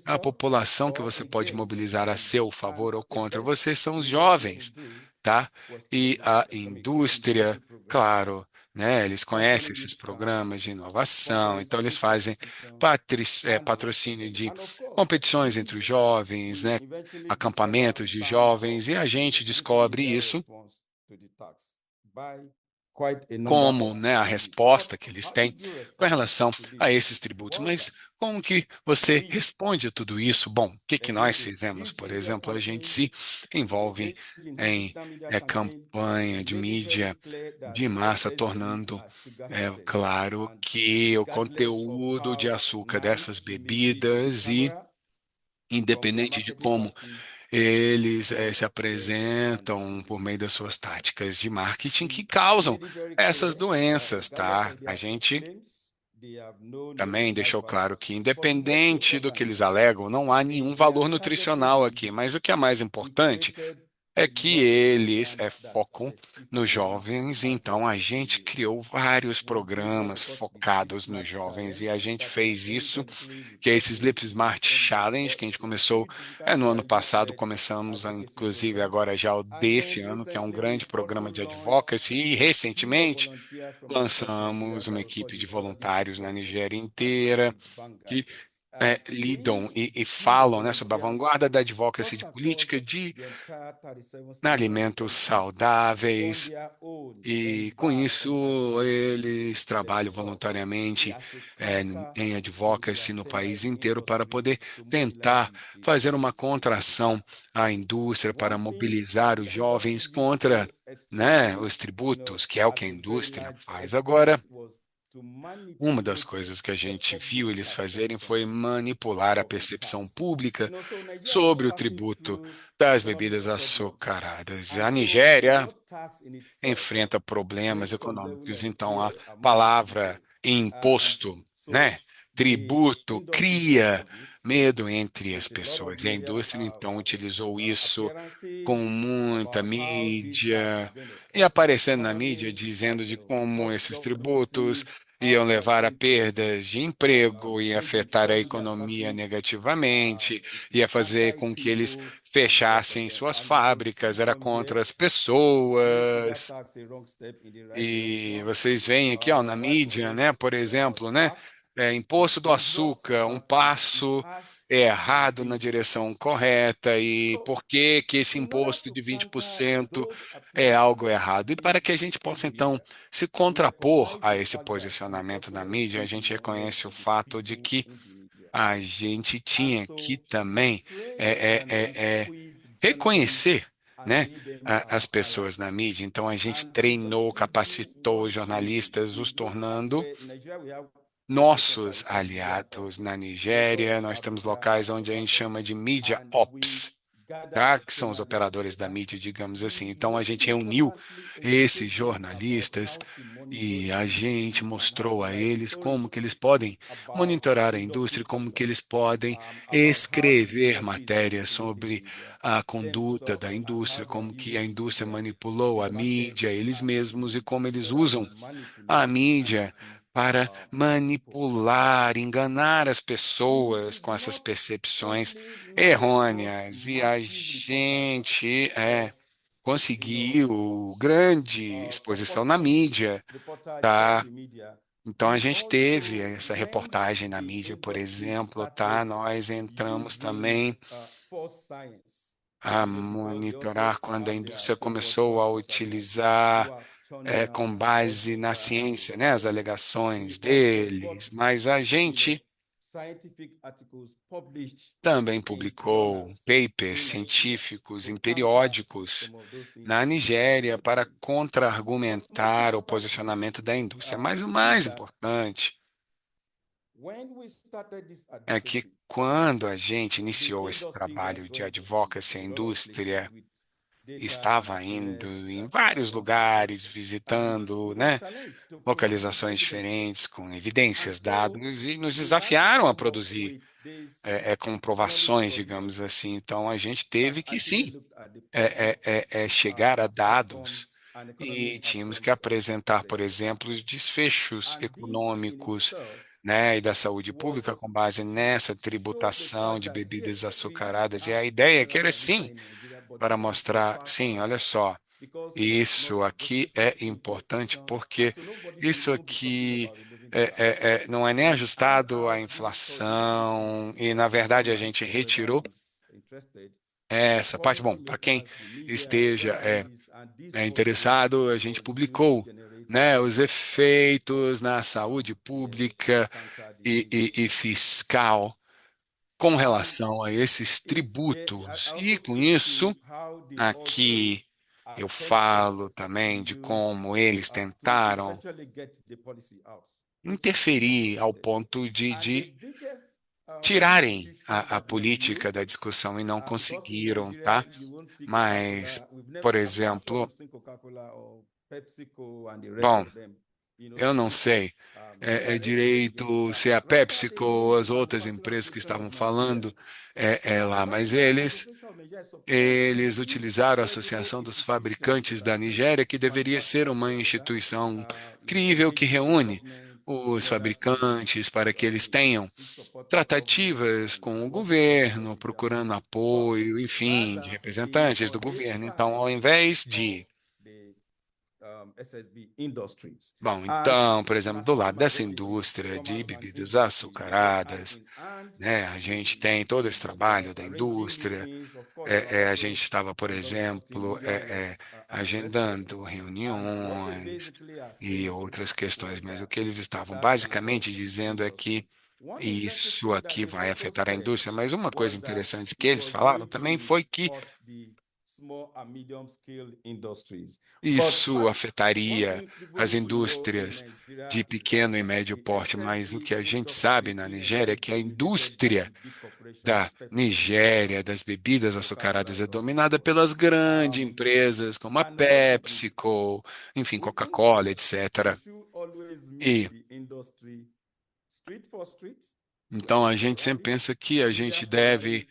a população que você pode mobilizar a seu favor ou contra você são os jovens, tá? E a indústria, claro, né? Eles conhecem esses programas de inovação, então eles fazem patrocínio de competições entre os jovens, né? Acampamentos de jovens, e a gente descobre isso como, né, a resposta que eles têm com relação a esses tributos. Mas como que você responde a tudo isso? Bom, o que que nós fizemos? Por exemplo, a gente se envolve em campanha de mídia de massa, tornando claro que o conteúdo de açúcar dessas bebidas, e independente de como eles se apresentam por meio das suas táticas de marketing, que causam essas doenças, tá? A gente também deixou claro que, independente do que eles alegam, não há nenhum valor nutricional aqui, mas o que é mais importante é que eles focam nos jovens. Então a gente criou vários programas focados nos jovens, e a gente fez isso, que é esse Sleep Smart Challenge, que a gente começou no ano passado. Começamos, inclusive, agora já o desse ano, que é um grande programa de advocacy, e recentemente lançamos uma equipe de voluntários na Nigéria inteira que lidam e falam, né, sobre a vanguarda da advocacy de política de alimentos saudáveis, e com isso eles trabalham voluntariamente em advocacy no país inteiro para poder tentar fazer uma contração à indústria, para mobilizar os jovens contra, né, os tributos, que é o que a indústria faz. Agora, uma das coisas que a gente viu eles fazerem foi manipular a percepção pública sobre o tributo das bebidas açucaradas. A Nigéria enfrenta problemas econômicos, então a palavra imposto, né, tributo, cria medo entre as pessoas. E a indústria então utilizou isso com muita mídia, e aparecendo na mídia dizendo de como esses tributos iam levar a perdas de emprego, ia afetar a economia negativamente, ia fazer com que eles fechassem suas fábricas, era contra as pessoas. E vocês veem aqui, ó, na mídia, né, por exemplo, né, imposto do açúcar, um passo é errado na direção correta e por que que esse imposto de 20% é algo errado. E para que a gente possa, então, se contrapor a esse posicionamento da mídia, a gente reconhece o fato de que a gente tinha que também reconhecer, né, as pessoas na mídia. Então, a gente treinou, capacitou os jornalistas, os tornando nossos aliados na Nigéria. Nós temos locais onde a gente chama de Media Ops, tá? Que são os operadores da mídia, digamos assim. Então, a gente reuniu esses jornalistas e a gente mostrou a eles como que eles podem monitorar a indústria, como que eles podem escrever matérias sobre a conduta da indústria, como que a indústria manipulou a mídia, eles mesmos, e como eles usam a mídia para manipular, enganar as pessoas com essas percepções errôneas. E a gente conseguiu grande exposição na mídia, tá? Então a gente teve essa reportagem na mídia, por exemplo, tá? Nós entramos também a monitorar quando a indústria começou a utilizar com base na ciência, né, as alegações deles, mas a gente também publicou papers científicos em periódicos na Nigéria para contra-argumentar o posicionamento da indústria. Mas o mais importante é que quando a gente iniciou esse trabalho de advocacy à indústria, estava indo em vários lugares, visitando, né, localizações diferentes, com evidências, dados, e nos desafiaram a produzir comprovações, digamos assim. Então, a gente teve que, sim, chegar a dados e tínhamos que apresentar, por exemplo, os desfechos econômicos, né, e da saúde pública com base nessa tributação de bebidas açucaradas. E a ideia que era, sim, para mostrar, sim, olha só, isso aqui é importante porque isso aqui não é nem ajustado à inflação e, na verdade, a gente retirou essa parte. Bom, para quem esteja interessado, a gente publicou, né, os efeitos na saúde pública e fiscal com relação a esses tributos. E com isso, aqui eu falo também de como eles tentaram interferir ao ponto de tirarem a política da discussão e não conseguiram, tá? Mas, por exemplo, bom, eu não sei direito se é a PepsiCo ou as outras empresas que estavam falando lá, mas eles utilizaram a Associação dos Fabricantes da Nigéria, que deveria ser uma instituição crível que reúne os fabricantes para que eles tenham tratativas com o governo, procurando apoio, enfim, de representantes do governo. Então, ao invés de bom, então, por exemplo, do lado dessa indústria de bebidas açucaradas, né, a gente tem todo esse trabalho da indústria. A gente estava, por exemplo, agendando reuniões e outras questões, mas o que eles estavam basicamente dizendo é que isso aqui vai afetar a indústria. Mas uma coisa interessante que eles falaram também foi que isso afetaria as indústrias de pequeno e médio porte, mas o que a gente sabe na Nigéria é que a indústria da Nigéria, das bebidas açucaradas, é dominada pelas grandes empresas como a PepsiCo, enfim, Coca-Cola, etc. E então a gente sempre pensa que a gente deve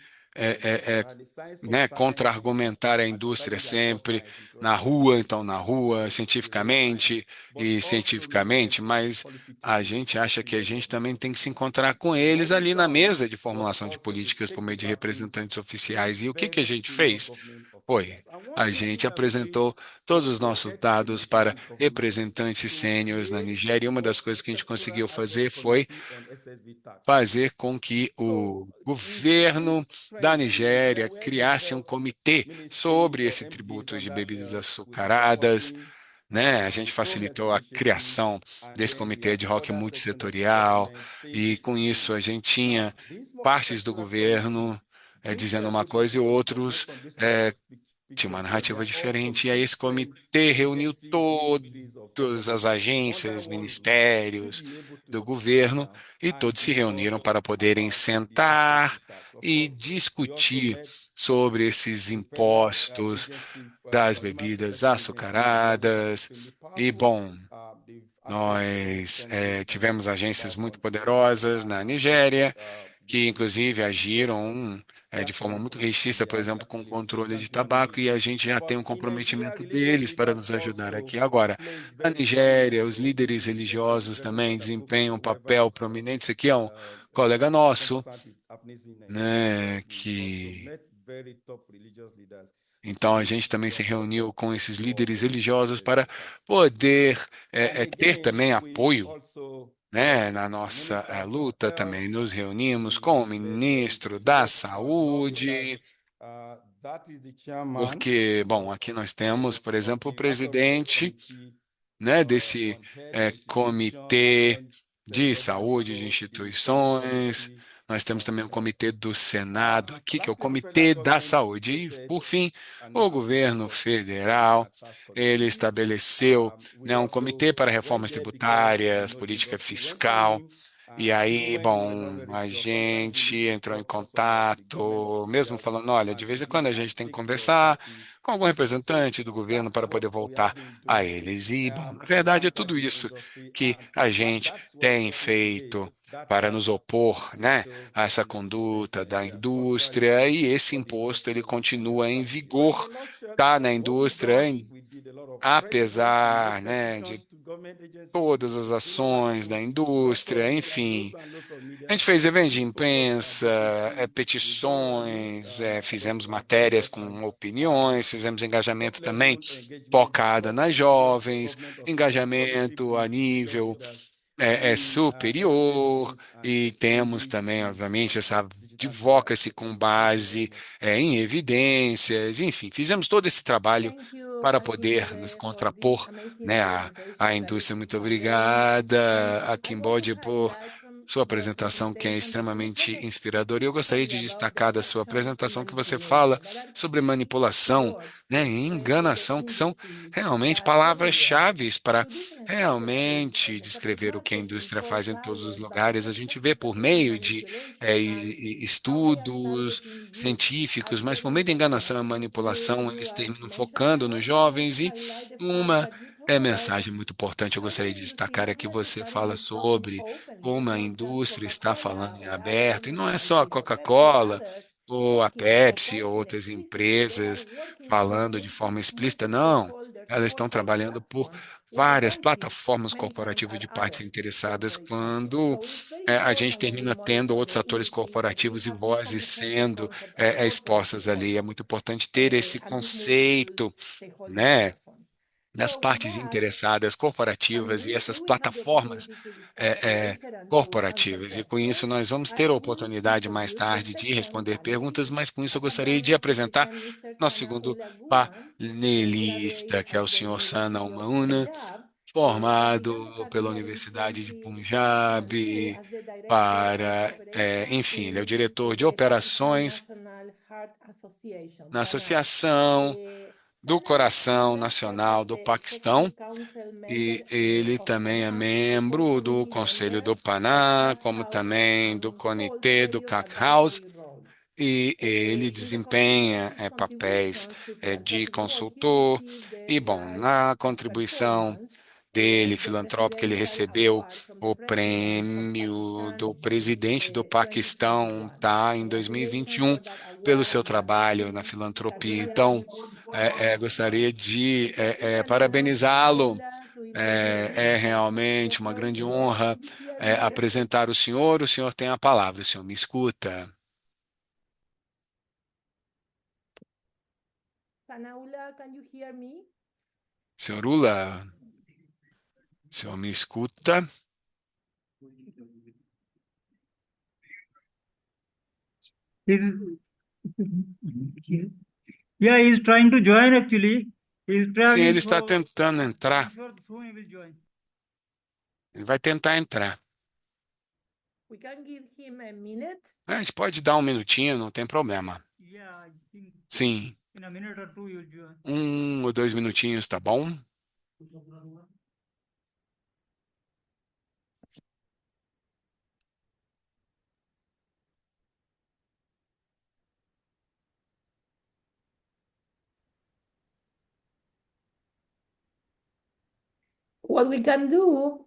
né, contra-argumentar a indústria sempre na rua, então na rua, cientificamente, mas a gente acha que a gente também tem que se encontrar com eles ali na mesa de formulação de políticas por meio de representantes oficiais. E o que que a gente fez? foi. A gente apresentou todos os nossos dados para representantes sêniores na Nigéria, e uma das coisas que a gente conseguiu fazer foi fazer com que o governo da Nigéria criasse um comitê sobre esse tributo de bebidas açucaradas, né? A gente facilitou a criação desse comitê de rock multissetorial, e com isso a gente tinha partes do governo dizendo uma coisa e outros tinha uma narrativa diferente. E aí esse comitê reuniu todas as agências, ministérios do governo, e todos se reuniram para poderem sentar e discutir sobre esses impostos das bebidas açucaradas. E, bom, nós tivemos agências muito poderosas na Nigéria, que inclusive agiram de forma muito restrita, por exemplo, com o controle de tabaco, e a gente já tem um comprometimento deles para nos ajudar aqui. Agora, na Nigéria, os líderes religiosos também desempenham um papel prominente. Isso aqui é um colega nosso, né, que então a gente também se reuniu com esses líderes religiosos para poder ter também apoio, né, na nossa luta. Também nos reunimos com o ministro da Saúde, porque, bom, aqui nós temos, por exemplo, o presidente, né, desse comitê de saúde de instituições. Nós temos também o comitê do Senado aqui, que é o Comitê da Saúde. E, por fim, o governo federal, ele estabeleceu, né, um comitê para reformas tributárias, política fiscal. E aí, bom, a gente entrou em contato, mesmo falando, olha, de vez em quando a gente tem que conversar com algum representante do governo para poder voltar a eles. E, bom, na verdade é tudo isso que a gente tem feito para nos opor, né, a essa conduta da indústria, e esse imposto ele continua em vigor, tá, na indústria, apesar, né, de todas as ações da indústria, enfim. A gente fez evento de imprensa, petições, fizemos matérias com opiniões, fizemos engajamento também focada nas jovens, engajamento a nível superior, e temos também, obviamente, essa advocacy com base em evidências, enfim, fizemos todo esse trabalho Thank you, para poder Akimboje, nos for this contrapor, amazing né, à presentation that indústria. you Muito showed. obrigada, a I want to Kimbode, por highlight from sua your apresentação, que é presentation that you extremamente started inspiradora. E eu gostaria talking de about destacar da sua deception and apresentação que você fala manipulation. That are sobre two manipulação, words to né, e explain the enganação, que são industry realmente that everywhere, palavras-chave para to different sectors, realmente descrever o que a supermarkets indústria import faz em todos os barriers by lugares. A gente vê por successfully meio de manipulation and how they are estudos targeting youth científicos, as mas por meio da consumers. enganação e manipulação, You eles are terminam mentioned. I focando nos also want to jovens. E highlight the fact uma that you talk about mensagem muito importante eu how the gostaria de industry destacar, is é que really você fala starting talking sobre openly. It's como a not just indústria está Coca-Cola falando em or other aberto, e não é industries, só a but every Coca-Cola other ou a talking Pepsi ou outras explicitly. They are empresas working falando de forma connecting explícita. Não, multi-stakeholders elas estão corporate trabalhando por platforms like várias banking, plataformas pensions corporativas or de partes other interessadas, corporate platforms. quando So it's very a gente important when we termina tendo monitor outros the atores industry that we corporativos e have this vozes comprehensive sendo concept of corporate expostas ali. É stakeholders muito importante ter esse and these multiple conceito, stakeholder né, platforms. das So with partes that, interessadas and corporativas e essas we will have the plataformas opportunity to discuss that é, é, later and to answer corporativas. E com isso questions. nós vamos I ter a will oportunidade mais introduce the tarde de second responder perguntas, panelist. mas com isso eu gostaria de Accompanying apresentar Mr. nosso Sana segundo Ulagunan, who painelista, graduated que é at o the senhor Sana University of Umauna, Punjab, and began formado a pela career in Universidade de 2022 Punjab, as the Director of para, Operations enfim, ele é o in diretor de the Pakistan operações National Heart Association, na PANAH. Associação do Sana Coração serves Nacional as do the Executive Paquistão, Council e member ele of também é PANAH, membro do community Conselho do member of PANA, CAC como House, também do and holds Comitê do various CAC House, advisory roles. e ele In the desempenha comprehensive papéis contributions to de philanthropic work, he consultor. received the E, bom, Prize na of contribuição Performance, dele the filantrópica, ele Presidential recebeu Award from the o President of prêmio Pakistan do in presidente do Paquistão, 2021. tá, em Congratulations 2021, for that pelo award seu and that trabalho na amazing filantropia. career Então, in Pakistan. gostaria de It has been a parabenizá-lo. honor to introduce É Mr. realmente uma Christopher grande George honra here with us. apresentar o senhor. O senhor tem a palavra, o senhor me escuta? Sanaula, can you hear me? Senhor Ula, o senhor me escuta? Yeah, he's trying to join actually. He's Sim, traveling, ele está so tentando entrar. I'm sure soon he will join. Ele vai tentar entrar. We can give him a minute. A gente pode dar um minutinho, não tem problema. Yeah, I think Sim, in a minute or two he will join. 1 ou 2 minutinhos, tá bom? What we can do,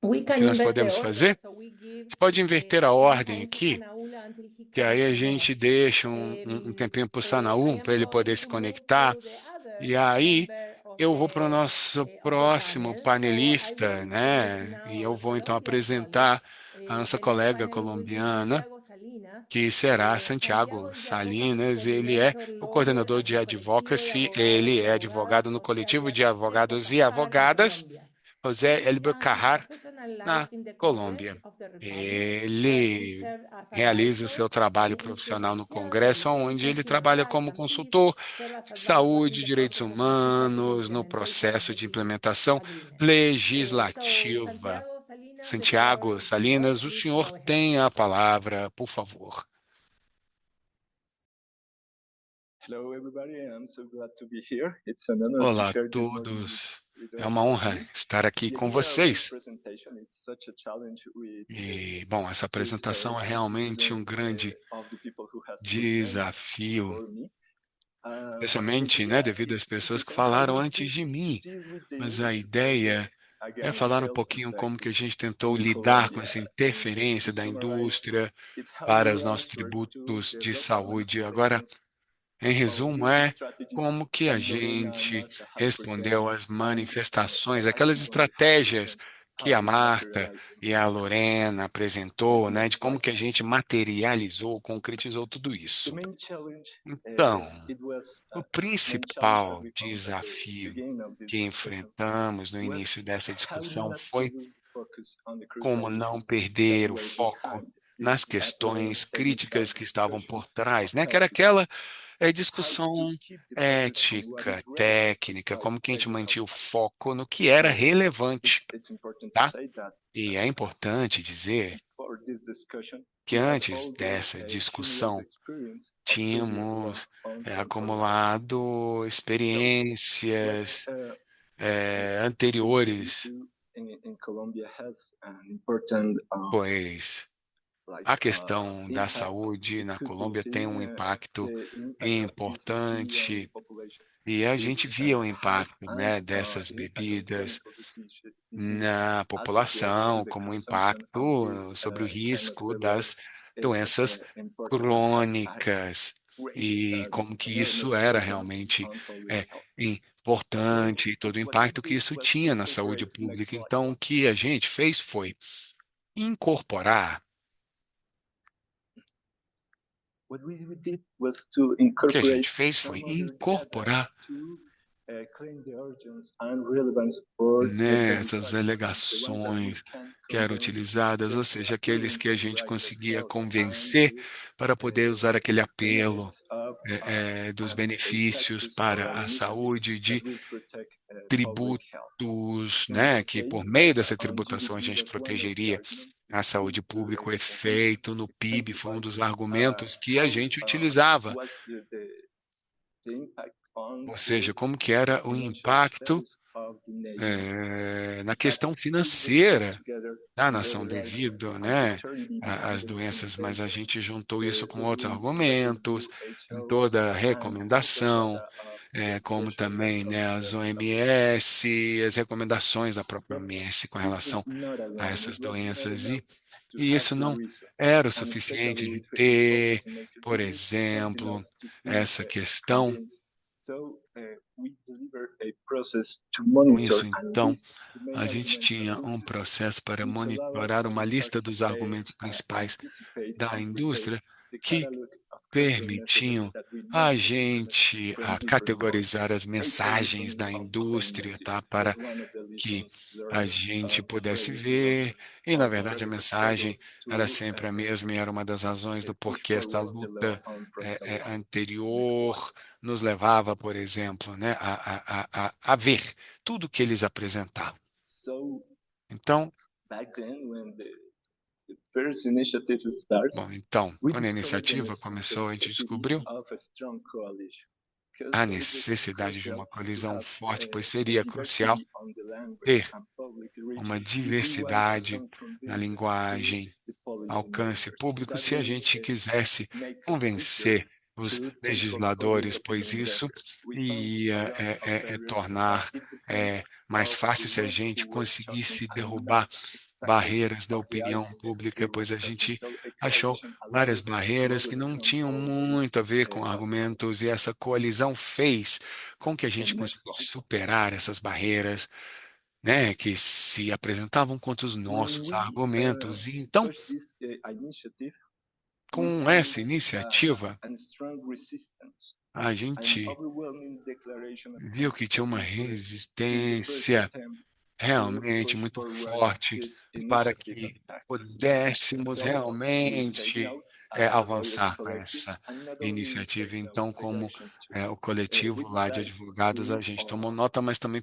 we O can que nós invert the podemos order. fazer? So we A give gente pode inverter a some ordem time to aqui, Sanaula until he que can aí a connect. gente deixa um tempinho para o I Sanaú, am para ele poder going se to move conectar. to the other E aí member of eu vou para o nosso of the próximo panel. So I panelista, will introduce né? now E eu our vou então Colombian apresentar colleague. a nossa The next colega panelist will be colombiana, Santiago Salinas. que será Santiago Santiago is the advocacy Salinas. Ele é coordinator, o lawyer coordenador at de the Colectivo de advocacy, Abogados ele y é Abogadas advogado no José coletivo de Albacete advogados e Bocajar de advogadas Colômbia. José He Elber began his Carrar, professional life na in the Congress Colômbia. of the Republic, where he Ele served as realiza o advisor seu trabalho on issues profissional of no health, Congresso, onde ele education, human trabalha rights, como and peace, consultor served as de advisor in saúde e the direitos process of the executive humanos no implementation of processo the de peace implementação agreement. So, legislativa. Santiago Salinas, the floor Santiago is yours. Salinas, o Please senhor go ahead. tem a palavra, por favor. Hello, everybody. I'm so glad to be here. It's an honor to Olá a share this morning todos. with É all uma of honra you. estar aqui The com idea of this vocês. presentation is such a challenge with E, bom, essa to apresentação é share and realmente um present grande of the people who has presented desafio, before me. especialmente, né, devido às pessoas que falaram antes de mim. Mas a ideia é falar um pouquinho como que a gente tentou lidar com essa interferência da indústria para os nossos tributos de saúde. Agora, em resumo, é como que a gente respondeu às manifestações, aquelas estratégias que a Marta e a Lorena apresentou, né, de como que a gente materializou, concretizou tudo isso. Então, o principal desafio que enfrentamos no início dessa discussão foi como não perder o foco nas questões críticas que estavam por trás, né? Que era aquela discussão ética, técnica, como que a gente mantinha o foco no que era relevante, tá? E é importante dizer que antes dessa discussão tínhamos acumulado experiências anteriores, pois a questão da saúde na Colômbia tem um impacto importante e a gente via o impacto, né, dessas bebidas na população, como impacto sobre o risco das doenças crônicas e como que isso era realmente importante, todo o impacto que isso tinha na saúde pública. Então, o que a gente fez foi incorporar O que a gente fez foi incorporar essas alegações que eram utilizadas, ou seja, aqueles que a gente conseguia convencer para poder usar aquele apelo dos benefícios para a saúde, de tributos, né, que por meio dessa tributação a gente protegeria a saúde pública, o efeito no PIB foi um dos argumentos que a gente utilizava. Ou seja, como que era o impacto na questão financeira da nação devido, né, às doenças, mas a gente juntou isso com outros argumentos, em toda a recomendação, como também, né, as OMS, as recomendações da própria OMS com relação a essas doenças. E isso não era o suficiente de ter, por exemplo, essa questão. Com isso, então, a gente tinha um processo para monitorar uma lista dos argumentos principais da indústria que permitiam a gente categorizar as mensagens da indústria, tá? Para que a gente pudesse ver, e na verdade a mensagem era sempre a mesma e era uma das razões do porquê essa luta anterior nos levava, por exemplo, né, a ver tudo que eles apresentavam. Então, quando a iniciativa começou, a gente descobriu a necessidade de uma colisão forte, pois seria crucial ter uma diversidade na linguagem, alcance público, se a gente quisesse convencer os legisladores, pois isso ia tornar mais fácil se a gente conseguisse derrubar barreiras da opinião pública, pois a gente achou várias barreiras que não tinham muito a ver com argumentos, e essa coalizão fez com que a gente conseguisse superar essas barreiras, né, que se apresentavam contra os nossos argumentos. E então, com essa iniciativa, a gente viu que tinha uma resistência realmente muito forte para que pudéssemos realmente avançar com essa iniciativa. Então, como o coletivo lá de advogados, a gente tomou nota, mas também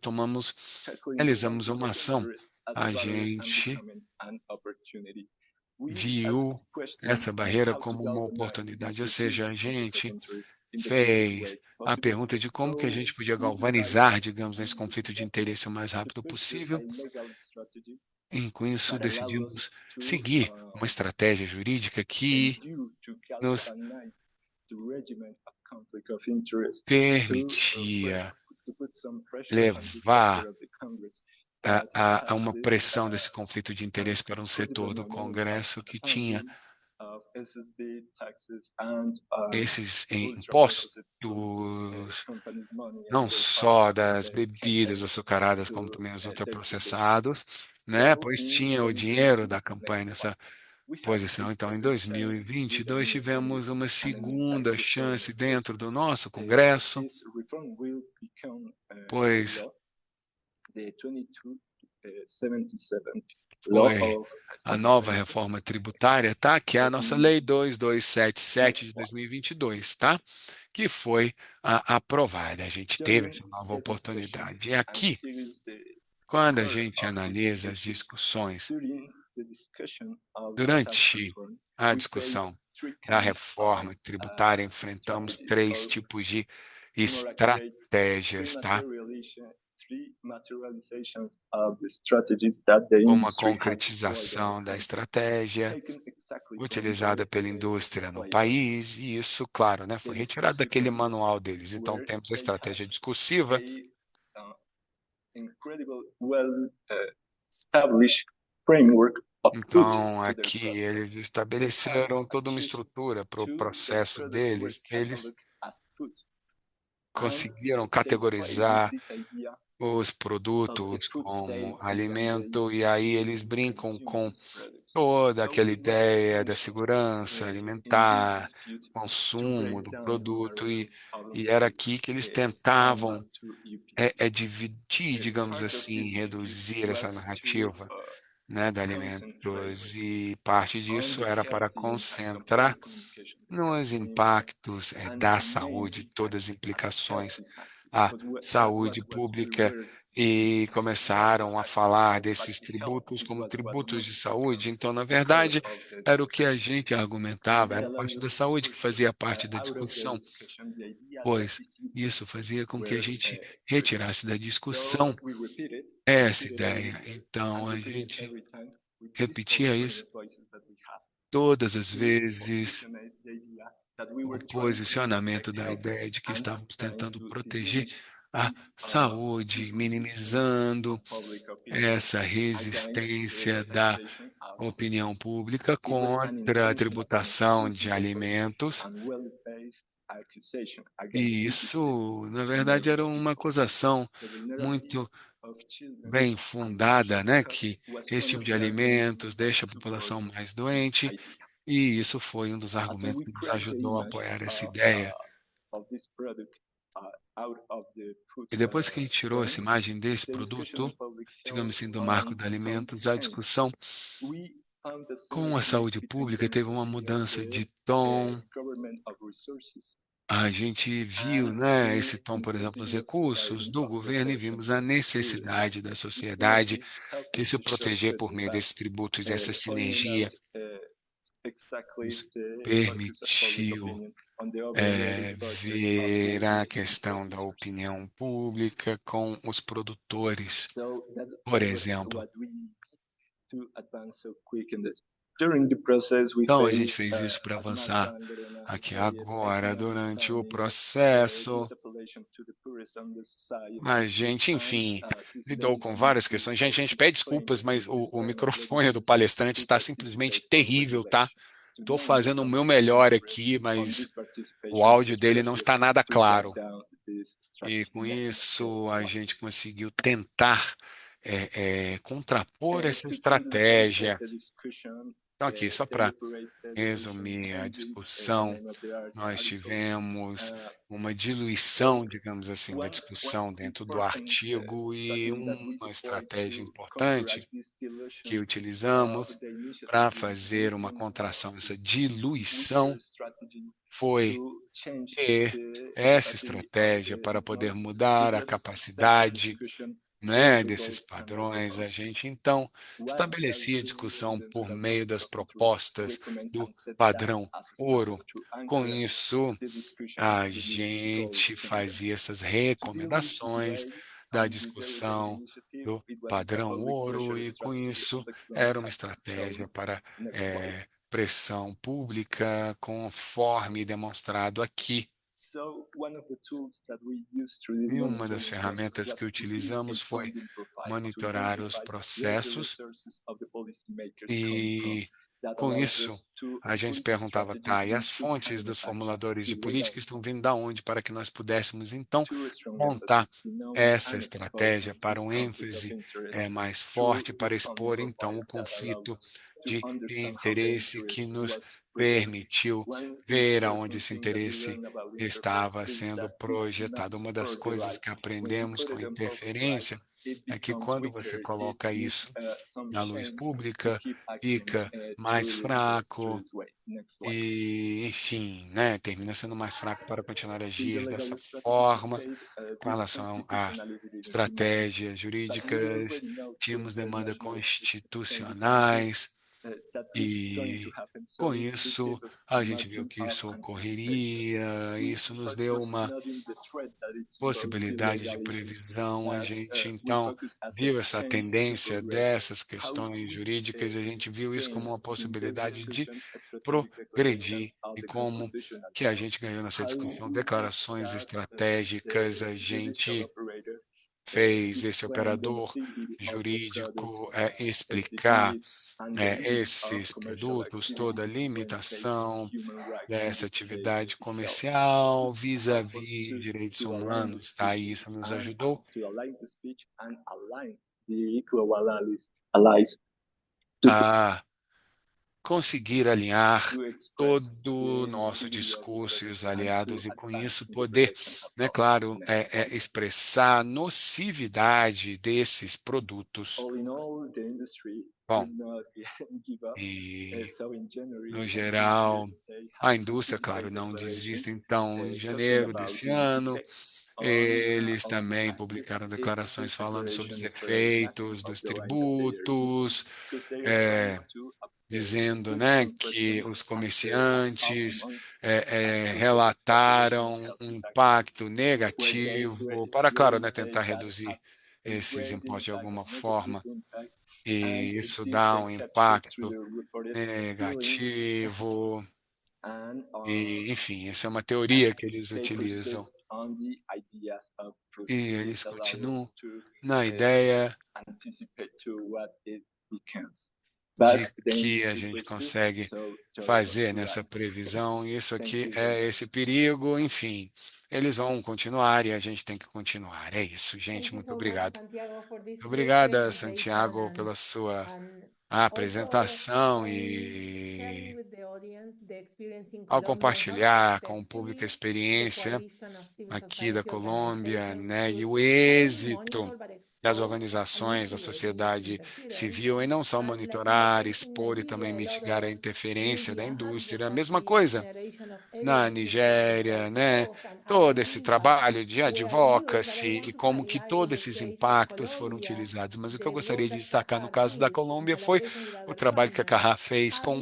realizamos uma ação. A gente viu essa barreira como uma oportunidade, ou seja, a gente fez a pergunta de como que a gente podia galvanizar, digamos, esse conflito de interesse o mais rápido possível. E com isso decidimos seguir uma estratégia jurídica que nos permitia levar a uma pressão desse conflito de interesse para um setor do Congresso que tinha esses impostos, não só das bebidas açucaradas, como também os ultraprocessados, né? Pois tinha o dinheiro da campanha nessa posição. Então, em 2022, tivemos uma segunda chance dentro do nosso Congresso, pois foi a nova reforma tributária, tá? Que é a nossa Lei 2277 de 2022, tá? Que foi aprovada. A gente teve essa nova oportunidade. E aqui, quando a gente analisa as discussões, durante a discussão da reforma tributária, enfrentamos 3 tipos de estratégias, tá? Uma concretização da estratégia utilizada pela indústria no país, e isso, claro, né, foi retirado daquele manual deles. Então, temos a estratégia discursiva, então, aqui eles estabeleceram toda uma estrutura para o processo deles. Eles conseguiram categorizar os produtos como alimento, e aí eles brincam com toda aquela ideia da segurança alimentar, consumo do produto, e era aqui que eles tentavam dividir, digamos assim, reduzir essa narrativa, né, de alimentos, e parte disso era para concentrar nos impactos da saúde, todas as implicações à saúde pública, e começaram a falar desses tributos como tributos de saúde. Então, na verdade, era o que a gente argumentava, era a parte da saúde que fazia parte da discussão, pois isso fazia com que a gente retirasse da discussão essa ideia. Então, a gente repetia isso todas as vezes, o posicionamento da ideia de que estávamos tentando proteger a saúde, minimizando essa resistência da opinião pública contra a tributação de alimentos. E isso, na verdade, era uma acusação muito bem fundada, né, que esse tipo de alimentos deixa a população mais doente, E isso foi um dos After argumentos we que nos create the ajudou a image apoiar essa ideia. of this product out of the food E depois que a gente tirou essa chain, imagem desse the discussion produto, in public digamos health assim, do marco de alimentos, a changed. discussão We found a com a synergy saúde between pública the teve uma necessity of mudança the de tom. government of resources A gente viu, and né, the esse tom, por exemplo, dos necessity of recursos society do of governo e protection vimos a to necessidade da manage sociedade health de se issues proteger por meio that desses tributos e essa pointing sinergia out exactly nos the focus of public permitiu opinion on the overrated budget of ver the a national questão da health. opinião pública com os produtores. So Por that was exemplo, what we need to advance so quick in this. During the process, we então a gente faced, fez isso para as Marta avançar and Lorena have aqui said, agora, durante o economic famine, processo. this appealation to the poorest on the society, A gente, and enfim, this lidou com decision várias is questões. Gente, a gente also pede pointing desculpas, mas to o this microfone do legislation palestrante to está simplesmente participate on terrível, tá? regulation, to Estou name the fazendo o meu Commission and melhor Congress aqui, on mas this o participation áudio dele não strategy está nada to back claro. down this E strategy com that isso a was gente conseguiu tentar contrapor essa to condensate estratégia. the discussion, Então, aqui, só para deliberate the decision resumir a changes the discussão, name of the nós article. tivemos Uh, uma so diluição, digamos assim, da one discussão dentro do important artigo e strategy that we uma deployed estratégia to importante counteract this que dilution of utilizamos the para initiative fazer uma within contração, essa this diluição, weaker strategy foi to change ter the essa strategy of estratégia the para poder not mudar a biggest sector capacidade, discussion né, into desses goals and padrões. A outcomes. gente, então, What does estabelecia a the new discussão evidence por that meio Mark das talking to propostas recommend do and set that padrão as a ouro. standard to Com anchor isso, the discussion a to these gente goals in them? fazia essas To deal with recomendações delays da on the delegated discussão initiative, do it was a padrão public ouro, pressure e com strategy, isso as Exxon era uma has estratégia shown. para Next slide. pressão pública, conforme demonstrado aqui. So one of the tools that we use through this E uma das monitoring process ferramentas que was to build a utilizamos foi funding profile to monitorar os identify where the processos resources of the policymakers come from. e, That com allows isso, us to a gente put perguntava, strategies tá, e in as to fontes dos counteract formuladores de illegal política estão vindo da onde para que nós pudéssemos, então, to a strong montar emphasis to know essa and expose estratégia para this um conflict of ênfase interest mais through forte para this funding expor, então, profile o that allows conflito to de understand how the interesse que interest nos was projected. permitiu One ver aonde important esse thing that we interesse learned about interference estava is sendo that it's not projetado. Uma das for the coisas right. que When you aprendemos put com it on public light, interferência it é que becomes quando você weaker. It coloca needs isso some na luz change to pública, keep acting fica mais truly through fraco its way. Next slide. e, enfim, né, termina sendo mais fraco para continuar a In the agir legal dessa strategy forma. phase, Com the relação a constitutionality review measures estratégias that we jurídicas, already know through tínhamos demandas international exchanges and constitucionais that is going to e, happen. com So this isso, gave us a a gente viu margin que of isso anticipation. ocorreria, We isso nos deu focus uma not in the threat that it's both the possibilidade de legal issues, previsão. A but gente, we então, focus as a viu essa chance to tendência progress. dessas How questões we jurídicas e a gente viu isso como gain uma in the possibilidade de discussion a strategic declaration progredir of e the como constitutional que a power. gente ganhou nessa How discussão we did declarações that, estratégicas, a the judicial gente operator fez esse explained the operador necessity of the jurídico product explicar SDGs and the limits of esses commercial produtos, toda a activities when facing limitação human rights, in dessa this case, atividade health. comercial This helped us vis-à-vis direitos to align the humanos, tá? E speeches isso nos and ajudou to align the speech and align the equal allies to, a conseguir alinhar to express todo o the nosso necessity of the discurso e product os and to aliados, e com advance isso in the poder, protection of né, health. claro, Next slide. expressar a nocividade desses produtos. All in all, the industry Bom, did not give up. e So in January no of this geral, year, they a have indústria, issued a claro, não declaration desiste. Então, em talking janeiro about desse the ano, effects eles of the também taxes. publicaram This declarações falando sobre os declaration declared nothing efeitos of dos the line that they are using tributos, because they are trying eh, to dizendo, put né, some que pressure os after a half a comerciantes month relataram health um impact, impacto where they negativo para, claro, clearly né, say tentar that reduzir has a esses great impostos de impact, alguma a negative forma, impact, and e isso this dá they um captured through impacto the reported billings negativo, and e, enfim, essa é uma teoria que eles they utilizam. persist on the ideas of E eles procedures allow us continuam to na ideia anticipate to what it becomes. de But the que a industry gente persists, consegue so George was fazer nessa right. previsão. Isso Thank aqui you very é much. esse perigo, enfim. Eles vão continuar e a gente tem que continuar. É isso, gente. Thank you Muito so much, obrigado. Santiago, for this great Obrigada, presentation Santiago, pela sua and a apresentação e ao compartilhar com o público a experiência aqui da Colômbia, né, e o êxito das organizações da sociedade civil em não só monitorar, expor e também mitigar a interferência da indústria. A mesma coisa na Nigéria, né? Todo esse trabalho de advocacy e como que todos esses impactos foram utilizados. Mas o que eu gostaria de destacar no caso da Colômbia foi o trabalho que a Carra fez com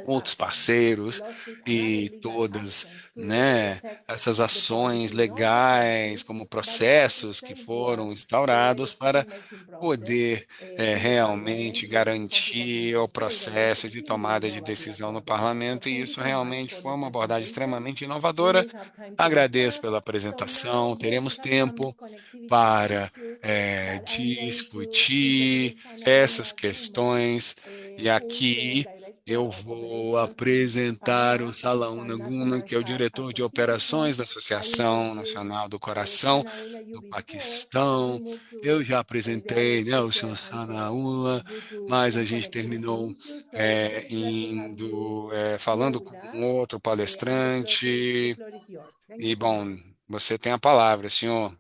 outros parceiros e todas, né, essas ações legais, como processos que foram instaurados para poder realmente garantir o processo de tomada de decisão no parlamento, e isso realmente foi uma abordagem extremamente inovadora. Agradeço pela apresentação, teremos tempo para discutir essas questões, e aqui eu vou apresentar o Salaun Naguna, que é o diretor de operações da Associação Nacional do Coração do Paquistão. Eu já apresentei, né, o senhor Sanaula, mas a gente terminou falando com um outro palestrante. E, bom, você tem a palavra, senhor.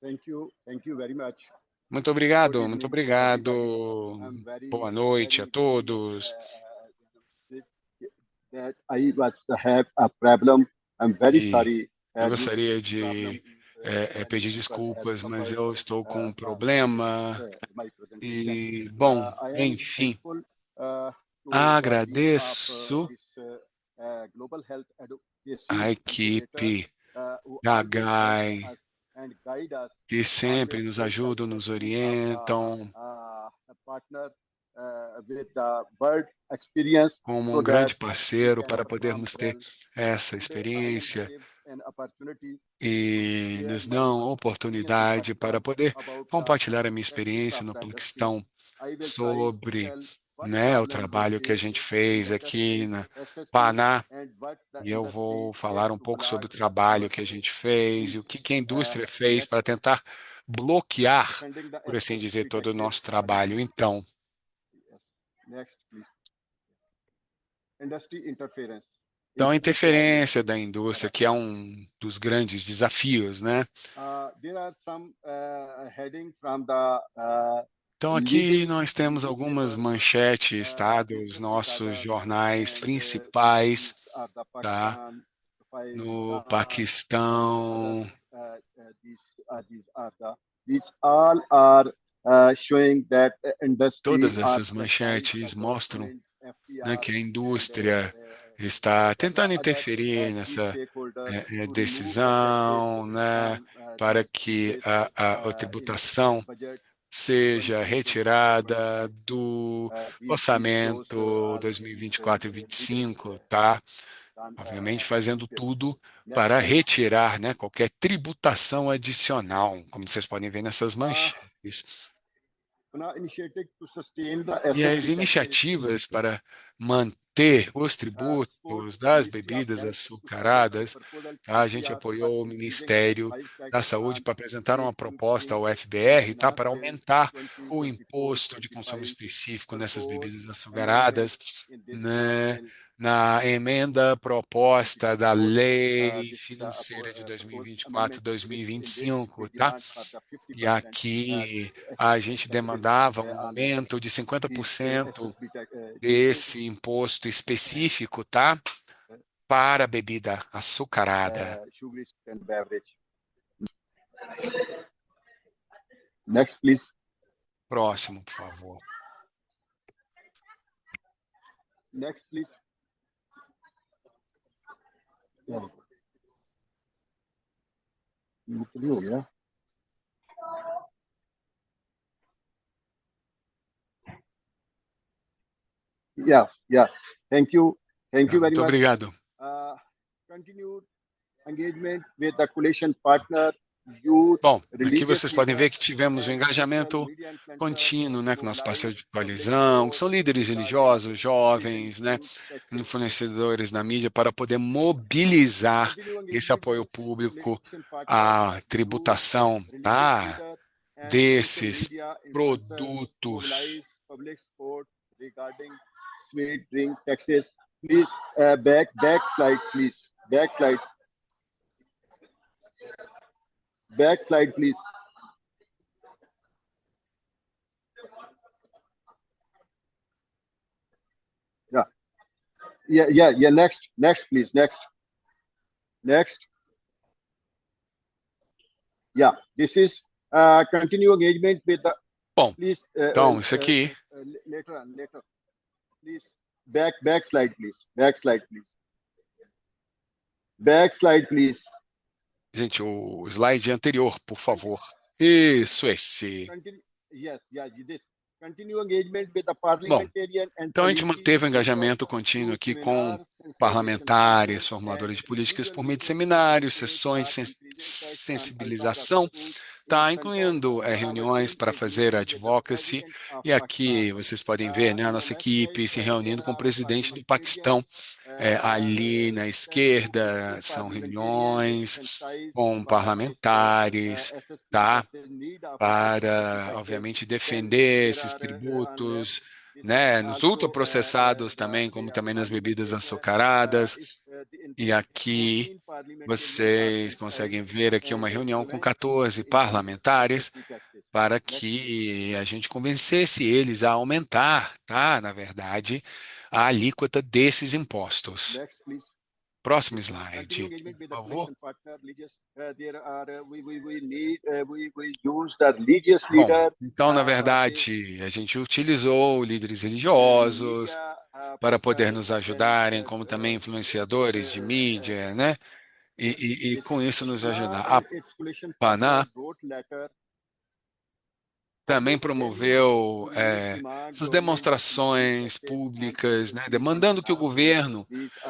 Thank you very much. Muito obrigado, muito Good evening to everybody. obrigado. I'm very, Boa noite a very todos. that I was to have a problem. I'm very E sorry. eu This gostaria problem de is, pedir because desculpas, I mas suffered, eu estou com um from problema. my presentation. E, bom, I am enfim, thankful to the team agradeço of this Global Health Advocacy a Incubator equipe who da always help GAI, us and guide us, que sempre always nos help us ajudam, nos to have orientam, a partner with the bird experience como so um grande that we parceiro can para perform podermos ter well. essa Today, I am experiência given an opportunity e share nos my dão experience in oportunidade para Pakistan poder about the compartilhar a minha practice experiência of no the industry. Paquistão I will try to sobre, tell what né, o problem we trabalho que a face gente in fez the aqui industry, na especially, Paná, and what the e eu industry vou has falar um to pouco sobre o block trabalho our que a gente fez e o speech. que a indústria fez Next, para tentar bloquear, defending the por assim ethical dizer, todo o protected nosso trabalho. Então, Yes. Next, please. Industry interference. então a Industry interferência da indústria, que é um dos grandes desafios, né? There are some heading from the Então aqui leading nós temos algumas newspapers, manchetes, tá, dos Business nossos Insider, jornais and principais, these are the tá, Pakistan, Five no Star, other, Paquistão. these all are showing that industry Todas are essas pressurized manchetes the mostram, government, né, FDR, que a and indústria está the tentando other interferir key nessa stakeholders to remove the taxes decisão, né, para that que this a in tributação budget seja 23, retirada 25. do These shows orçamento are 2024 e in details 25, tá? on Obviamente fazendo newspaper. tudo Next, para please. retirar, né, qualquer tributação adicional, como vocês podem ver nessas manchetes. Now, initiative to sustain the E as accessibility iniciativas para manter os support tributos das Ministry of bebidas Health to submit a açucaradas, proposal tá? A gente FDR for apoiou o increasing the Ministério price tax da Saúde on para apresentar uma vaping proposta ao in FBR, tá? Para Finance Bill aumentar o imposto de consumo 2024-25 específico nessas proposed bebidas amendment açucaradas, in this né? bill Na emenda proposta da 2024. Lei This Financeira de proposed amendment in which 2024-2025, we tá? demand for the E 50% aqui a gente demandava um on the aumento de these 50% accessibility tax, desse imposto específico, tá? Para a bebida açucarada. sugary and beverage. Next, please. Próximo, por favor. Next, please. Yeah. Yeah. Thank you very Muito much. obrigado. Continued engagement with the coalition partner, youth, Bom, aqui religious vocês podem ver leaders, que tivemos um and engajamento social media influencers contínuo, né, com o nosso parceiro de mobilize public coalizão, que support são líderes regarding religiosos, jovens, increasing né, youth taxes. influenciadores na mídia, para poder mobilizar Continue esse apoio engagement with público coalition partner, à youth, tributação, religious tá, leaders, and social desses media influencers produtos mobilize public support regarding sweet drink taxes. Please, back slide, please. Back slide. Back slide, please. Yeah. Next, please. Next. Yeah, this is continue engagement with the. Bom, Please. então, isso aqui, Later. Please, back slide, please. Back slide, please. Back slide, please. gente, o slide anterior, por favor. Isso, esse. Yes, this. Continue engagement with the parliamentarian and Então, a gente policy manteve o makers engajamento through contínuo aqui com seminars, parlamentares, sensitization formuladores de and políticas, por meio de regular seminários, engagement sessões, are increasing tests on sensibilização, tá? Incluindo reuniões para fazer advocacy. E aqui vocês podem ver, né, a nossa equipe se reunindo com o presidente do Paquistão. Ali na esquerda são reuniões com parlamentares, tá? Para, obviamente, defender esses tributos, né, nos ultraprocessados também, como também nas bebidas açucaradas. E aqui vocês conseguem ver aqui uma reunião com 14 parlamentares para que a gente convencesse eles a aumentar, tá, na verdade, a alíquota desses impostos. Next, please. Próximo Continue slide, engagement with por the favor. Commission partner religious. There are we use the religious Bom, leader. então, na verdade, a gente utilizou líderes religiosos para poder nos ajudarem, como também influenciadores de mídia, né? E com isso nos ajudar. A PANA também promoveu essas demonstrações públicas, né, demandando que o governo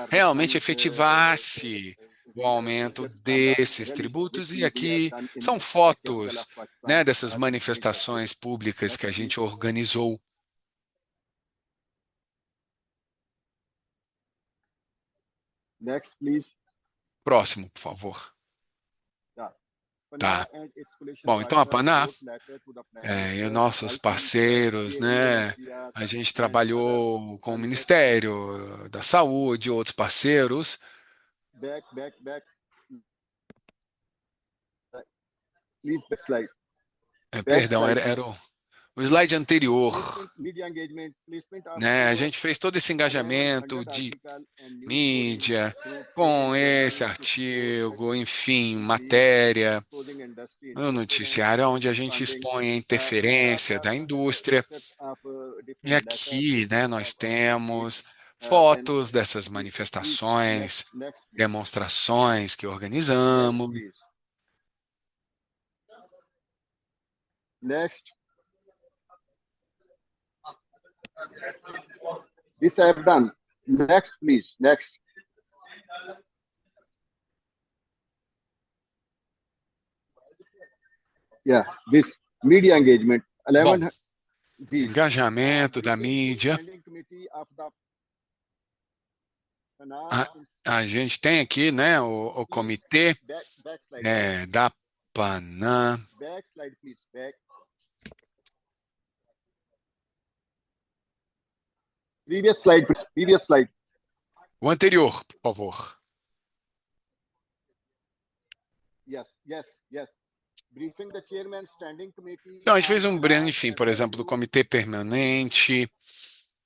realmente efetivasse o aumento desses tributos. E aqui são fotos, né, dessas manifestações públicas que a gente organizou. Next, please. Próximo, por favor. Tá. Bom, então a PANA e os nossos parceiros, né? A gente trabalhou com o Ministério da Saúde, outros parceiros. Back. Please, back slide. Perdão, era o slide anterior, Media engagement, placement of né? A gente fez todo esse engajamento de mídia com esse artigo, enfim, matéria, no noticiário onde a gente expõe a interferência da indústria. E aqui, né, nós temos fotos dessas manifestações, demonstrações que organizamos. Next. This I have done. Next, please. Next. Yeah, this media engagement. Bom, engajamento da mídia. A gente tem aqui, né, o comitê da PANA. Back slide, please. Back. Previous slide, please. Previous slide. O anterior, por favor. Yes. Briefing the chairman standing committee. Então, a gente fez um briefing, por exemplo, do Comitê Permanente,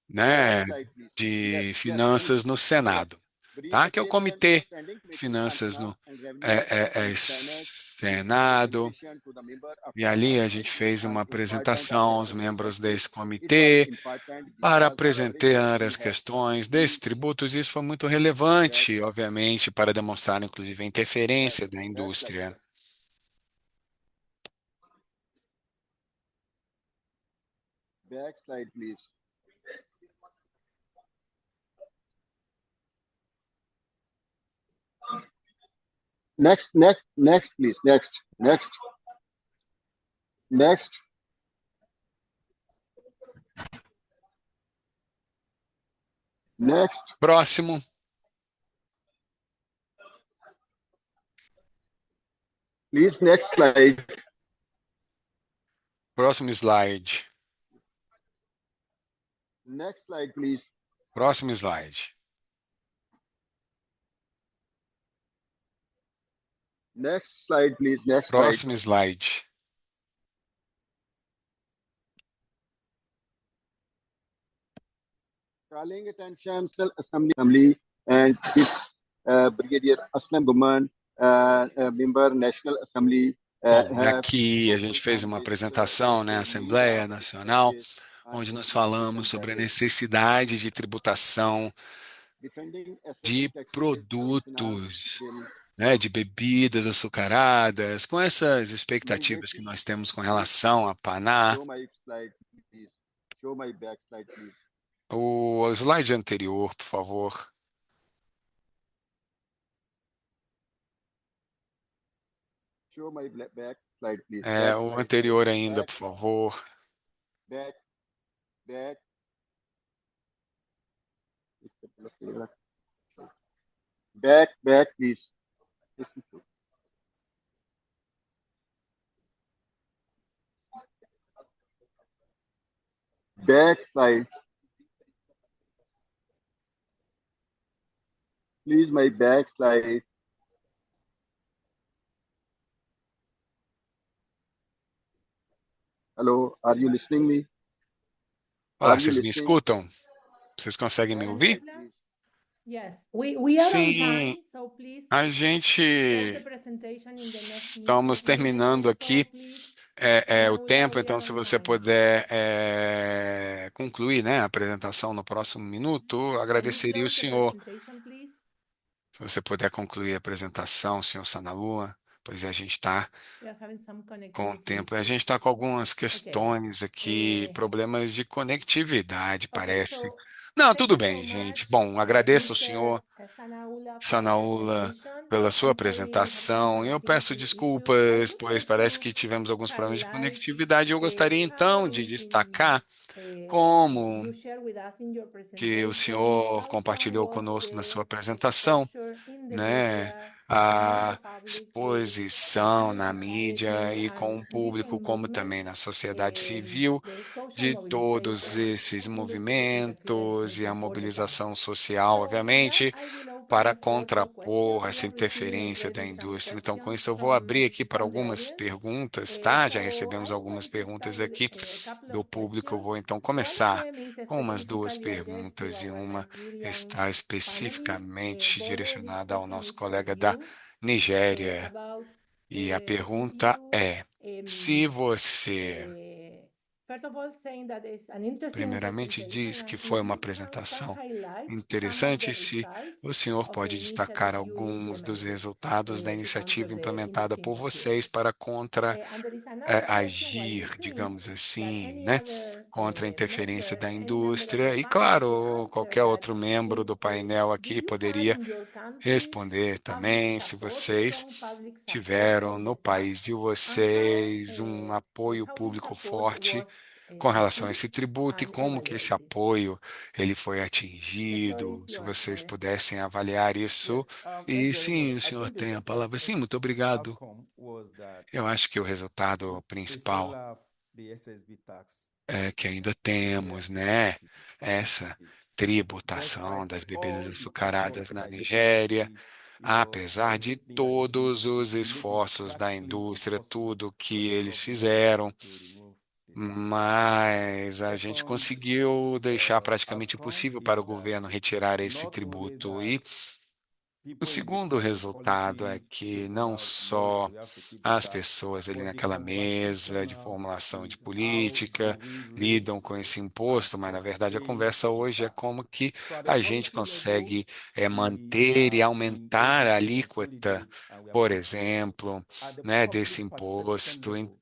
né, de Finanças no Senado, tá? Que é o Comitê de Finanças no Senado. E ali a gente fez uma apresentação aos membros desse comitê para apresentar as questões desses tributos. Isso foi muito relevante, obviamente, para demonstrar, inclusive, a interferência da indústria. Back slide, please. Next, please. Next. Próximo. Please, next slide. Próximo slide. Next slide, please. Próximo slide. Next slide, please. Next slide. Próximo slide. Calling attention National Assembly and its Brigadier Aslam Guman, member National Assembly. Bom, aqui a gente fez uma apresentação na Assembleia Nacional, onde nós falamos sobre a necessidade de tributação de produtos, né, de bebidas açucaradas, com essas expectativas que nós temos com relação a Paná. Show my slide, please. Show my back slide, please. O slide anterior, por favor. Show my back slide, please. O anterior ainda, por favor. Back, back. Back, please. Back slide. Please, my back slide. Hello, are you listening me? Olá, Are you vocês me listening? escutam? Vocês conseguem me ouvir? Yes, we are on Sim, time, so please a stop the gente presentation in the next estamos minute. terminando aqui Please. o tempo, então se você puder concluir, né, a apresentação no próximo minuto, Can you agradeceria o close the senhor. presentation, please? Se você puder concluir a apresentação, senhor Sanalua, pois a gente está We are having some com o connectivity tempo. A issues. gente está com algumas questões aqui, problemas de conectividade, parece. So Não, thank tudo you so bem, much, gente. Bom, agradeço ao Mr. senhor Sanaula, for the Sanaula presentation. pela sua I'm sorry we have some apresentação. Eu peço connectivity issues. I desculpas, just pois want parece to que tivemos alguns problemas de highlight conectividade. Eu gostaria então how de destacar you como share with us in your que o presentation senhor how strong compartilhou was conosco na sua the apresentação, exposure in the né, media among the a public exposição na mídia understanding e com and o público, different como também movements, na sociedade civil, the social de todos mobilization esses in the citizens that today movimentos e a support the plan. mobilização social, So with that, obviamente, I will para open the floor for questions. contrapor We essa have received interferência da already some indústria. Então, com questions isso, eu vou abrir aqui para from the algumas audience. perguntas, tá? Já So recebemos I am algumas going to start perguntas with aqui a couple do of público. Eu questions. vou então One of começar them is com umas duas specifically addressed to perguntas e our uma Nigerian está panelists. especificamente Border, this direcionada ao question nosso is for colega da you Nigéria. about E a if pergunta you é: se você first of all, saying that it's an interesting primeiramente presentation, diz que and foi if uma you can apresentação highlight some of interessante, the se results o senhor of the pode destacar initiative you alguns dos implemented resultados da to iniciativa counter the implementada por industry vocês interference. para contra And there is another question while agir, listening digamos that assim, any né, other contra a interferência member, da any member of the indústria. E, panel could claro, answer qualquer that outro membro is, do painel do aqui you have poderia in your country responder public também, se support, vocês strong public support tiveram for the no plan, país de and vocês um apoio how this público support forte was com relação a esse achieved tributo e and como que esse evaluated. apoio ele foi The floor atingido, is se yours, vocês sir. pudessem avaliar isso. Yes, thank E you very sim, much. o I senhor think the tem a palavra. Sim, muito biggest obrigado. outcome was that Eu acho que o we resultado still principal have the SSB tax é que ainda in Nigeria, temos, né, which is essa fantastic. tributação Despite das bebidas all the açucaradas efforts na by the Nigéria, industry, apesar de everything that they did todos os to make it esforços da practically indústria, impossible tudo for que the eles government fizeram, to remove the tax. mas a gente Second conseguiu deixar praticamente outcome impossível para is o that governo retirar esse not only tributo. that E o people in the segundo central resultado é policy que table não now know that só we have to keep the as tax, pessoas ali but the naquela mesa conversation de now formulação de is how do política we lidam raise com esse and imposto, mas na verdade a sustain conversa the hoje é tax. como que So at the a gente policy level, consegue we manter e have been aumentar able a to alíquota, consolidate and we are por pushing. exemplo, At the né, desse public perception imposto. level,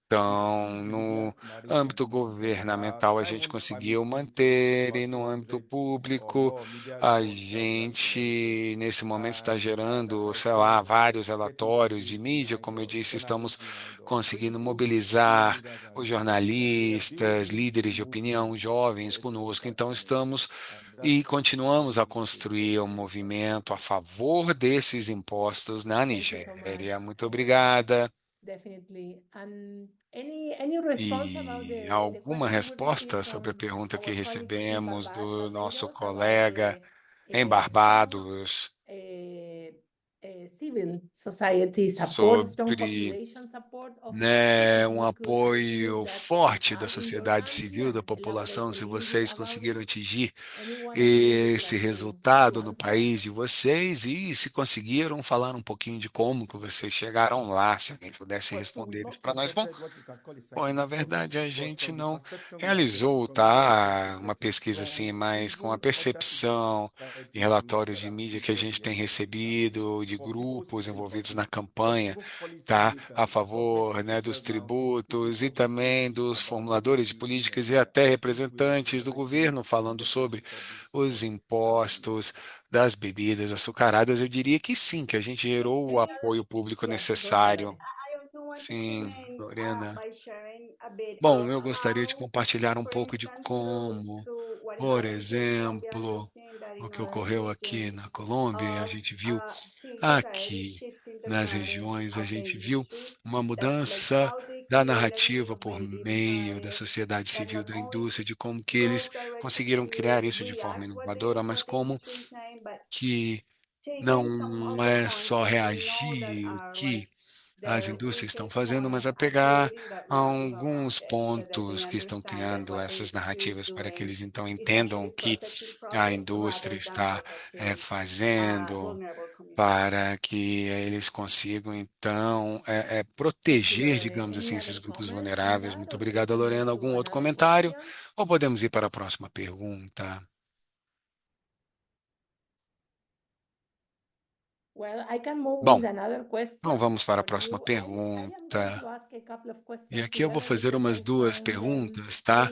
we Então, see the no media narration âmbito that governamental, a gente even conseguiu permitting talking manter, e about no âmbito 200 or público, more media a reports that we have generated. gente, nesse momento, está And as gerando, I sei lá, said, vários getting relatórios de journalists mídia. behind Como eu us, disse, estamos journalists behind us, conseguindo critical opinion mobilizar leaders os around. We are jornalistas, building a líderes de opinião, movement jovens for SSB conosco. tax Então, in estamos Nigeria. And e that's continuamos a really a construir um very important movimento a step. favor desses impostos na Thank you so much. Nigéria. Muito obrigada. E alguma resposta sobre a pergunta que recebemos do nosso colega em Barbados sobre, né, um apoio forte da sociedade civil, da população, se vocês conseguiram atingir esse resultado no país de vocês e se conseguiram falar um pouquinho de como que vocês chegaram lá, se alguém pudesse responder isso para nós. Bom, bom, e na verdade a gente não realizou, tá, uma pesquisa assim, mas com a percepção e relatórios de mídia que a gente tem recebido de grupos envolvidos na campanha, tá, a favor, né, dos tributos e também dos formuladores de políticas e até representantes do governo falando sobre os impostos das bebidas açucaradas, eu diria que sim, que a gente gerou o apoio público necessário. I also want to Sim, comment Lorena. by sharing a bit Bom, of eu gostaria de how, compartilhar um for pouco de instance, como, through what por happened in Colombia, we've exemplo, seen that o in que other ocorreu aqui regions na Colômbia, e a of gente viu civil society aqui shifting the nas narrative regiões, a of the gente viu industry, uma that like mudança how they da create a narrativa por disruptive meio da narrative sociedade that civil, not da only indústria, de como que eles goes directly conseguiram criar to isso de forma react inovadora, mas what the como industry is saying, but que taking some não of the é points só that we know that reagir o are que like as their indústrias estão weakest fazendo, point mas a and pegar creating that narrative around alguns it so that they pontos que estão understand that criando what the essas industry is narrativas para que doing eles então is entendam actually o que protecting a profit indústria rather than está protecting fazendo vulnerable communities. para que eles consigam então proteger, digamos assim, esses grupos vulneráveis. Muito obrigado, Lorena. Algum outro comentário? Ou podemos ir para a próxima pergunta? Bom, então vamos para a próxima pergunta. E aqui eu vou fazer umas duas perguntas, tá?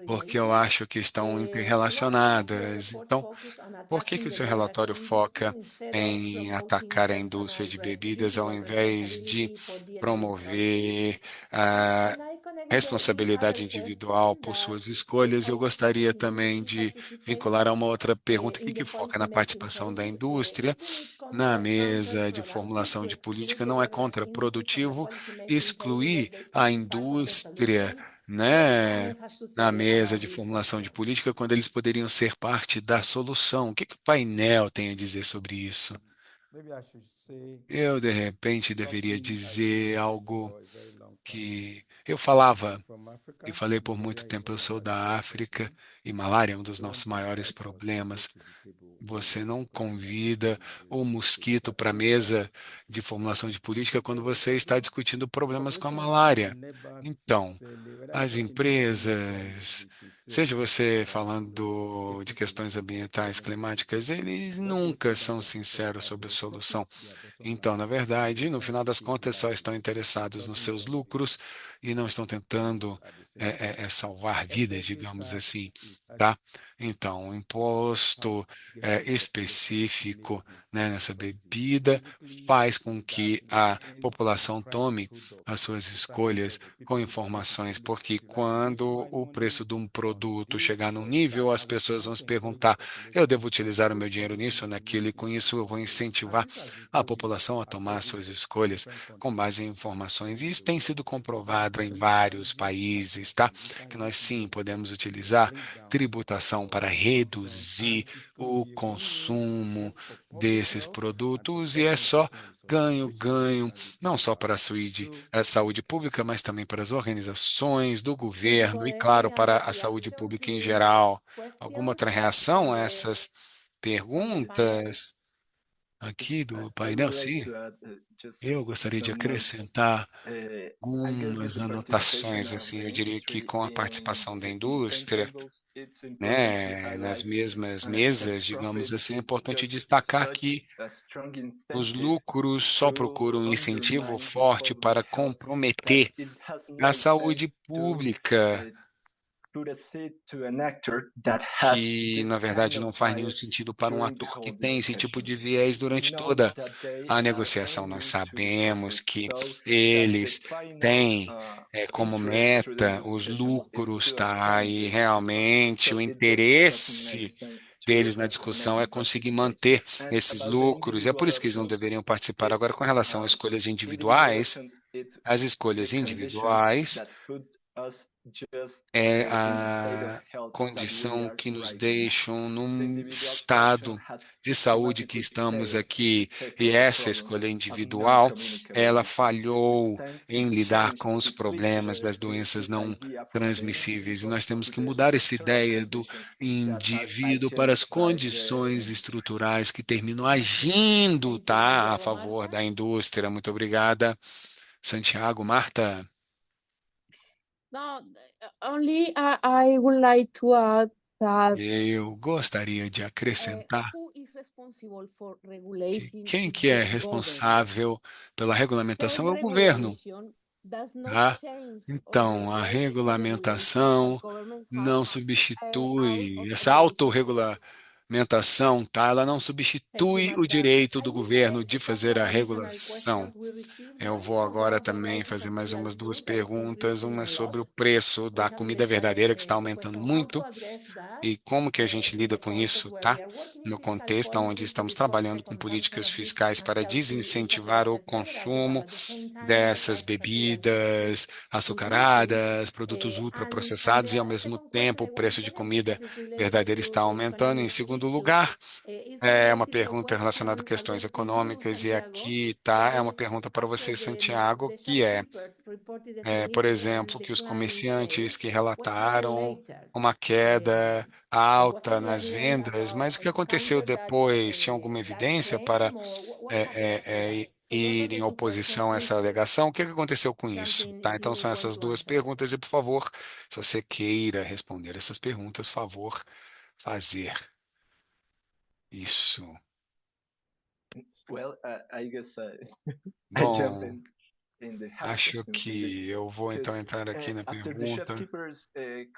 Porque eu acho que estão interrelacionadas. Então, por que que o seu relatório foca em atacar a indústria de bebidas ao invés de promover a responsabilidade individual por suas escolhas? Eu gostaria também de vincular a uma outra pergunta aqui que foca na participação da indústria na mesa de formulação de política. Não é contraprodutivo excluir a indústria, né, na mesa de formulação de política quando eles poderiam ser parte da solução. O que que o painel tem a dizer sobre isso? Eu, de repente, deveria dizer algo que eu falava e falei por muito tempo. Eu sou da África e malária é um dos nossos maiores problemas. Você não convida o mosquito para a mesa de formulação de política quando você está discutindo problemas com a malária. Então, as empresas, seja você falando de questões ambientais, climáticas, eles nunca são sinceros sobre a solução. Então, na verdade, no final das contas, só estão interessados nos seus lucros e não estão tentando salvar vidas, digamos assim, tá? Então, um imposto específico, né, nessa bebida faz com que a população tome as suas escolhas com informações, porque quando o preço de um produto chegar num nível, as pessoas vão se perguntar: eu devo utilizar o meu dinheiro nisso ou naquilo, e com isso eu vou incentivar a população a tomar suas escolhas com base em informações. E isso tem sido comprovado em vários países, tá? Que nós sim podemos utilizar tributação para reduzir o consumo desses produtos e é só ganho, ganho, não só para a saúde pública, mas também para as organizações do governo e, claro, para a saúde pública em geral. Alguma outra reação a essas perguntas aqui do I would painel? like Sim, to add just eu gostaria de some notes. acrescentar I guess with algumas the anotações, participation of assim, the eu diria que industry com a in participação da the same indústria, tables, it's important to né, nas highlight mesmas that mesas, digamos profit assim, é importante just destacar such que a strong os incentive lucros só to procuram um incentivo undermine the forte public para health that comprometer it has a no saúde sense to pública, put a seat to an actor that has que this na kind verdade of não faz nenhum bias sentido para um during the ator que whole tem esse tipo discussion. de viés We durante know toda that they a are negociação. Nós aiming to the sabemos profit que so that the eles final têm como interest through the meta os discussion is lucros, to tá? obtain E this result. realmente So o it just doesn't make interesse sense deles to na discussão é recommend conseguir participation. manter And esses about the lucros, e é individual por isso que eles não approach, deveriam participar. Agora, it's com relação a escolhas individual individuais, action As escolhas individuais é a condição que nos deixam num estado de saúde que estamos aqui. E essa escolha individual, ela falhou em lidar com os problemas das doenças não transmissíveis. E nós temos que mudar essa ideia do indivíduo para as condições estruturais que terminam agindo, tá, a favor da indústria. Muito obrigada, Santiago. Marta? No, only I would like to add that Eu gostaria de acrescentar who is responsible for que regulating quem is que é the government. responsável pela regulamentação é o governo, Self-regulation does not tá? change or Então, a negate the regulamentação regulation that government não has substitui, out of essa autorregulamentação, tá? Ela não substitui o direito do governo de fazer a regulação. Eu vou agora também fazer mais umas duas perguntas, uma sobre o preço da comida verdadeira que está aumentando muito e como que a gente lida com isso, tá? No contexto onde estamos trabalhando com políticas fiscais para desincentivar o consumo dessas bebidas açucaradas, produtos ultraprocessados e ao mesmo tempo o preço de comida verdadeira está aumentando. Em segundo lugar, é uma pergunta relacionada a questões econômicas e aqui tá, é uma pergunta para você, Santiago, que por exemplo, que os comerciantes que relataram uma queda alta nas vendas, mas o que aconteceu depois? Tinha alguma evidência para ir em oposição a essa alegação? O que que aconteceu com isso? Tá? Então são essas duas perguntas e, por favor, se você queira responder essas perguntas, favor fazer isso. Well, I guess I jump Bom, in the health acho sustainability que eu vou então because entrar aqui na after the pergunta. shopkeepers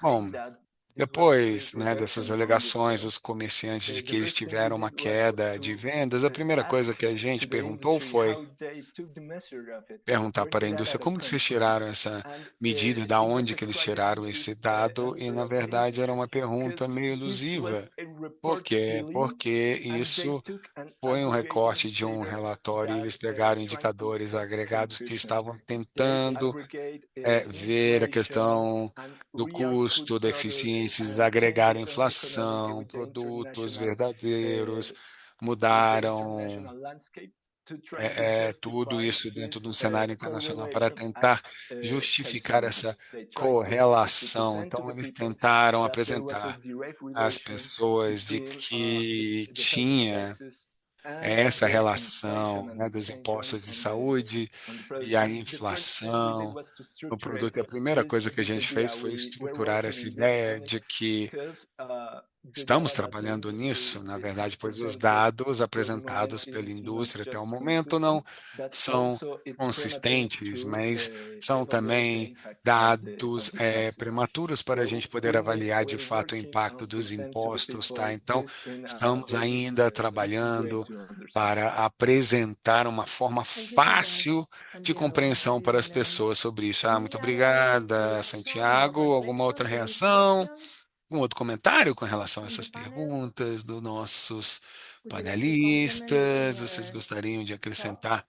Bom, claimed that this was depois, a né, dessas reduction on the alegações sales, dos comerciantes de the que eles first thing we tiveram uma did was queda de to vendas, a primeira coisa ask que a gente to the perguntou industry foi how they took the measure of it. perguntar Where para a did that indústria data como que come vocês from? tiraram essa And medida e da it was onde a que eles quite tiraram esse elusive dado e, answer na of the verdade, era industry uma pergunta because meio this was elusiva. a Por report quê? billing Porque and they isso took an foi um aggregating recorte de um data relatório e that eles pegaram trying to indicadores cause agregados que confusion. estavam They tentando aggregate ver a inflation questão and do real food custo, products deficiências, and then agregaram become economic inflação, with the produtos international verdadeiros, with the mudaram international landscape to trying to tudo justify isso dentro de this um cenário internacional para correlation and tentar justificar consume. essa They tried to correlação. present to Então, the eles people tentaram that there was a apresentar direct às relation pessoas de between que the health tinha expenses and essa the inflation relação, and né, the dos tension impostos de saúde on the e product. a And the first thing we did inflação was to no structure produto. E a primeira coisa que a this gente fez idea. foi We were estruturar working essa in this ideia premise de que because the estamos data that the trabalhando industry nisso, na verdade, pois os presented dados till the moment apresentados is pela not indústria até o just momento não consistent, but são also it's premature consistentes, to mas são evaluate the também impact of dados the taxes. prematuros para a So gente poder avaliar de we're fato o working impacto on dos present to the impostos, tá? people Então, this in a estamos very ainda easy way trabalhando to understand. para apresentar uma forma fácil de compreensão para as pessoas sobre isso. Muito obrigada, Santiago. Alguma outra reação? Um outro comentário com relação a essas perguntas dos nossos panelistas? Vocês gostariam de acrescentar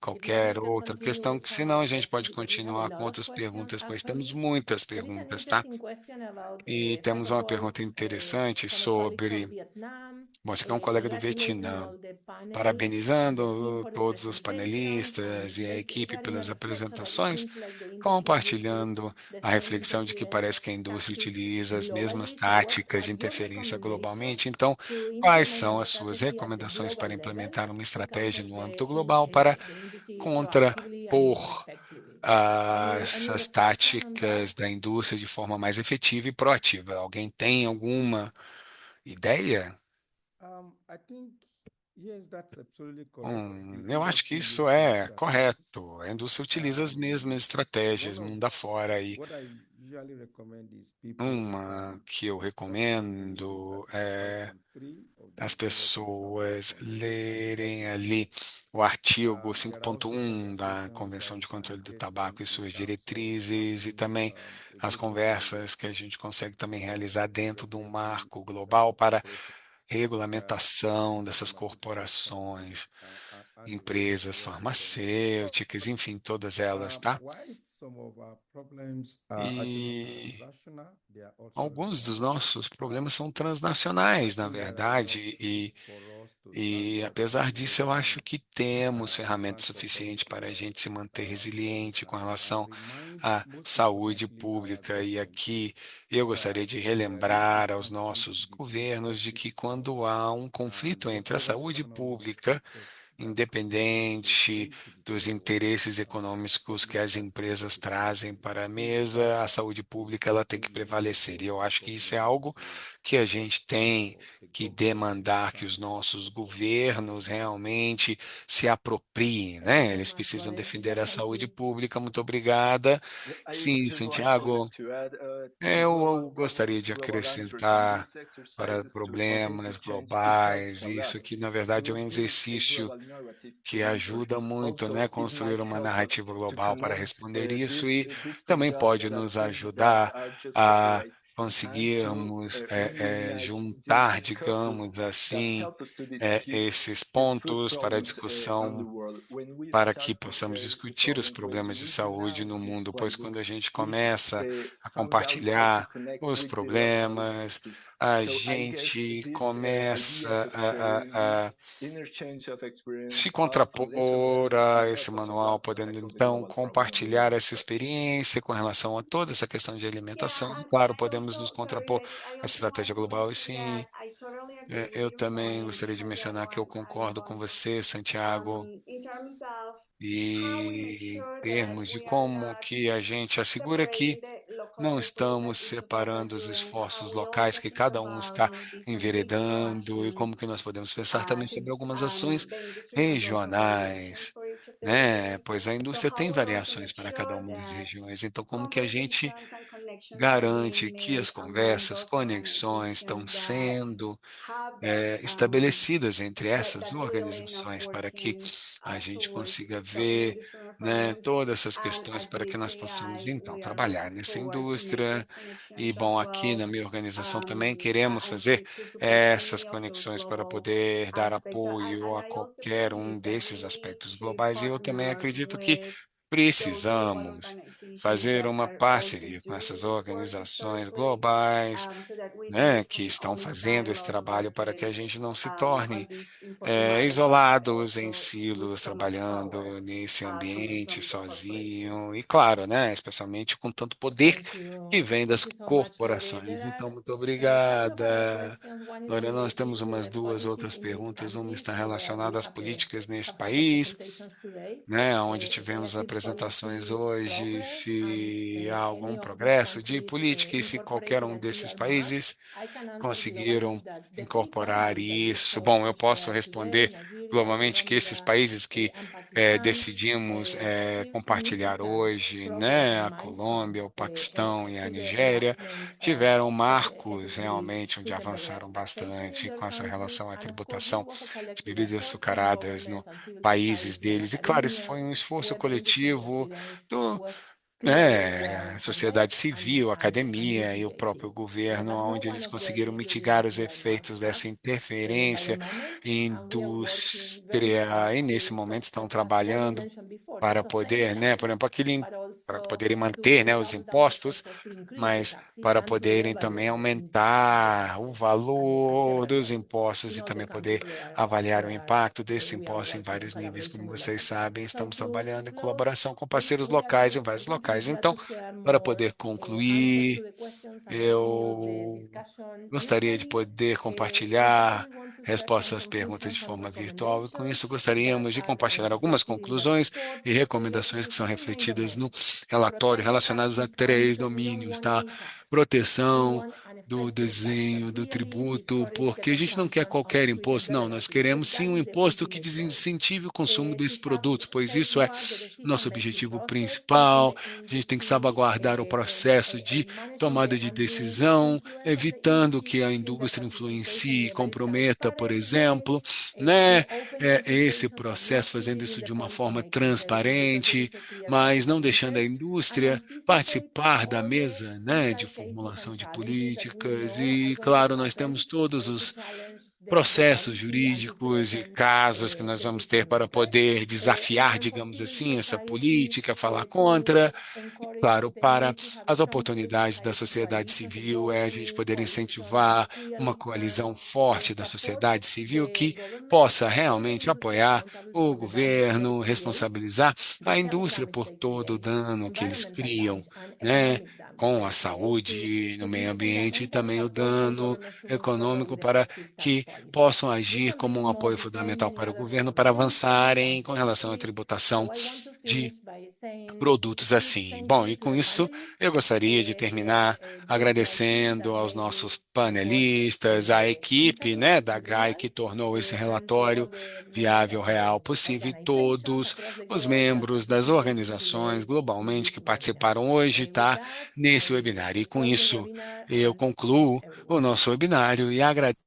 qualquer outra questão? Que senão a gente pode continuar com outras perguntas, pois temos muitas perguntas, tá? E temos uma pergunta interessante sobre. Bom, esse aqui é um colega do Vietnã. Parabenizando todos os panelistas e a equipe pelas apresentações, compartilhando a reflexão de que parece que a indústria utiliza as mesmas táticas de interferência globalmente. Então, quais são as suas recomendações para implementar uma estratégia no âmbito global para contrapor essas táticas da indústria de forma mais efetiva e proativa? Alguém tem alguma ideia? Eu acho que isso é correto. A indústria utiliza as mesmas estratégias mundo afora aí. Uma que eu recomendo é as pessoas lerem ali o artigo 5.1 da Convenção de Controle do Tabaco e suas diretrizes e também as conversas que a gente consegue também realizar dentro de um marco global para regulamentação dessas corporações. empresas farmacêuticas, enfim, todas elas, tá? E alguns dos nossos problemas são transnacionais, na verdade, e apesar disso, eu acho que temos ferramentas suficientes para a gente se manter resiliente com relação à saúde pública. E aqui eu gostaria de relembrar aos nossos governos de que quando há um conflito entre a saúde pública, independente dos interesses econômicos que as empresas trazem para a mesa, a saúde pública ela tem que prevalecer. E eu acho que isso é algo que a gente tem que demandar que os nossos governos realmente se apropriem, né? Eles precisam defender a saúde pública. Muito obrigada. I Sim, just want Santiago, to add eu gostaria de global answers. acrescentar These para exercises to problemas positive change to help globais. Isso collapse aqui, na verdade, é um to build a exercício global narrative que to answer. ajuda muito, Also, né, it construir might uma help us narrativa to global para convince responder isso these e também disputations pode that nos things that ajudar are just a separate and to conseguirmos reunite juntar, these causes digamos that assim, help us to dispute esses food pontos para a problems around the discussão, world. When we para que start possamos comparing the discutir os problems, when problemas de we saúde pronounce no these mundo, pois playbooks, quando a gente we começa a found out how to compartilhar connect os with the local problemas, realities. a So I guess gente this idea começa of sharing this a interchange of se experience are lessons contrapor learned a can esse help us manual, adapt and podendo tackle the então global problems in the compartilhar essa first place. experiência com relação a toda essa questão de Yeah, alimentação. E, and claro, I podemos nos also, sorry, contrapor I à also want estratégia to global. E mention that sim, I totally agree with eu your também point, gostaria de Santiago mencionar que eu and concordo com Alfonso, você, Santiago, in terms of how we make e em sure that termos de we are como not que a gente assegura que separating the local não efforts estamos that each of us are separando os doing. esforços We locais also que think cada um about está different regional enveredando e actions como que nós podemos pensar também sobre algumas and ações the industry has local variations regionais, for each of the né? regions. Pois a So indústria how tem we also variações make para cada sure uma das that regiões. Então, como que a gente conversations and connections are garante being que as made among conversas, those conexões estão organizations that sendo have that estabelecidas entre essas that willing of organizações para que working a gente towards consiga solving ver, industry né, problems. todas essas And questões as para que with nós possamos AI, então we are trabalhar looking nessa forward to make indústria. those connections E as bom, aqui well. na minha organização também queremos And fazer to support essas any of those conexões para global poder dar aspects. apoio And a I also qualquer um believe that we desses need aspectos to globais. E eu também partner acredito que with those global precisamos organizations fazer that uma are also parceria com doing essas this work organizações historically, globais, so that we né, don't que estão only fazendo esse silo our trabalho para que a efforts gente não se on torne these important matters, but isolados em also with silos, so much power trabalhando nesse coming ambiente from the corporations. sozinho, e claro, né, especialmente com tanto poder Thank que you. vem Thank das you so much, Lori. corporações. There are Então, muito a couple of other obrigada. questions. One is Lorena, nós related temos to umas the duas policies outras in these perguntas. Uma countries está where we relacionada às have políticas nesse have had país, presentations today. né, onde tivemos Related apresentações policy hoje, progress and se há algum any of these progresso de countries política e se qualquer incorporated um a desses clear map. países I can answer conseguiram globally that the three incorporar countries that you isso. saw Bom, eu to posso share today, responder Nigeria, globalmente que esses Colombia, países que and Pakistan, decidimos achieved compartilhar significant hoje, progress né, and a milestones Colômbia, o Paquistão e a through the Nigéria, enactment tiveram of marcos excessively realmente onde sweetened avançaram beverages taxation in bastante their com essa countries. relação à And of course, this tributação was a de collective bebidas effort from açucaradas no governments and civil países society and deles. E claro, isso academia, foi um esforço where the industry's coletivo experience do was clearly well sociedade met civil, and academia e o próprio mitigated. governo, But no onde one eles of them conseguiram included a mitigar os clear efeitos dessa roadmap by the interferência moment, and we are working very indústria, hard e nesse to momento estão success, as Lori trabalhando mentioned before, to para sustain the poder, né, por taxes, exemplo, but para also poderem manter, to né, os double down the impostos, efforts to increase the mas taxes para and to poderem também evaluate the impact of the aumentar o taxes at valor several dos levels impostos in e all the também poder countries avaliar o where impacto desse we are imposto em working in vários níveis. collaboration Como with vocês local sabem, partners. So estamos to trabalhando em close, colaboração com parceiros we have locais em the vários locais. opportunity here to Então, share para more poder answers to concluir, the questions and continue the eu discussion gostaria de virtually. poder With that, compartilhar we want to share respostas some às perguntas de conclusions and forma virtual e com isso recommendations that gostaríamos de are compartilhar algumas reflected in the conclusões report e related recomendações to que são three major refletidas no points: relatório protect the relacionadas tax a system três because we don't domínios, want tá? any tax. We Proteção want an do effective tax that desenho do really tributo, discourage the porque a gente não quer consumption of qualquer sweetened imposto, não, nós beverages, because queremos that sim um is the imposto que ultimate goal. desincentive o consumo To desses have produtos, pois isso é safeguard the nosso decision-making objetivo process, keeping principal. the A gente tem que industry salvaguardar o processo de and managing the tomada de unduly decisão, influence of the evitando industry que a in the indústria participation in influencie, a very comprometa, por transparent way, exemplo, né, in open esse consultations and processo, working fazendo within isso the de uma forma policy-making circle, because there transparente, is a clear mas conflict não of deixando a interest, and indústria anticipate participar da all the mesa, né, de different cases formulação and de challenges that we políticas. know are E, going to claro, nós happen temos todos to os challenge processos jurídicos e casos que nós vamos ter para poder desafiar, digamos assim, essa política, falar contra. Claro, para as oportunidades da sociedade civil, é a gente poder incentivar uma coalizão forte da sociedade civil que possa realmente apoiar o governo, responsabilizar a indústria por todo o dano que eles criam, né, com a saúde no meio ambiente e também o dano econômico para que possam agir como um apoio fundamental para o governo para avançarem com relação à tributação de produtos assim. Bom, e com isso eu gostaria de terminar agradecendo aos nossos panelistas, à equipe, né, da GAI que tornou esse relatório viável, real, possível, e todos os membros das organizações globalmente que participaram hoje, tá, nesse webinar. E com isso eu concluo o nosso webinário e agradeço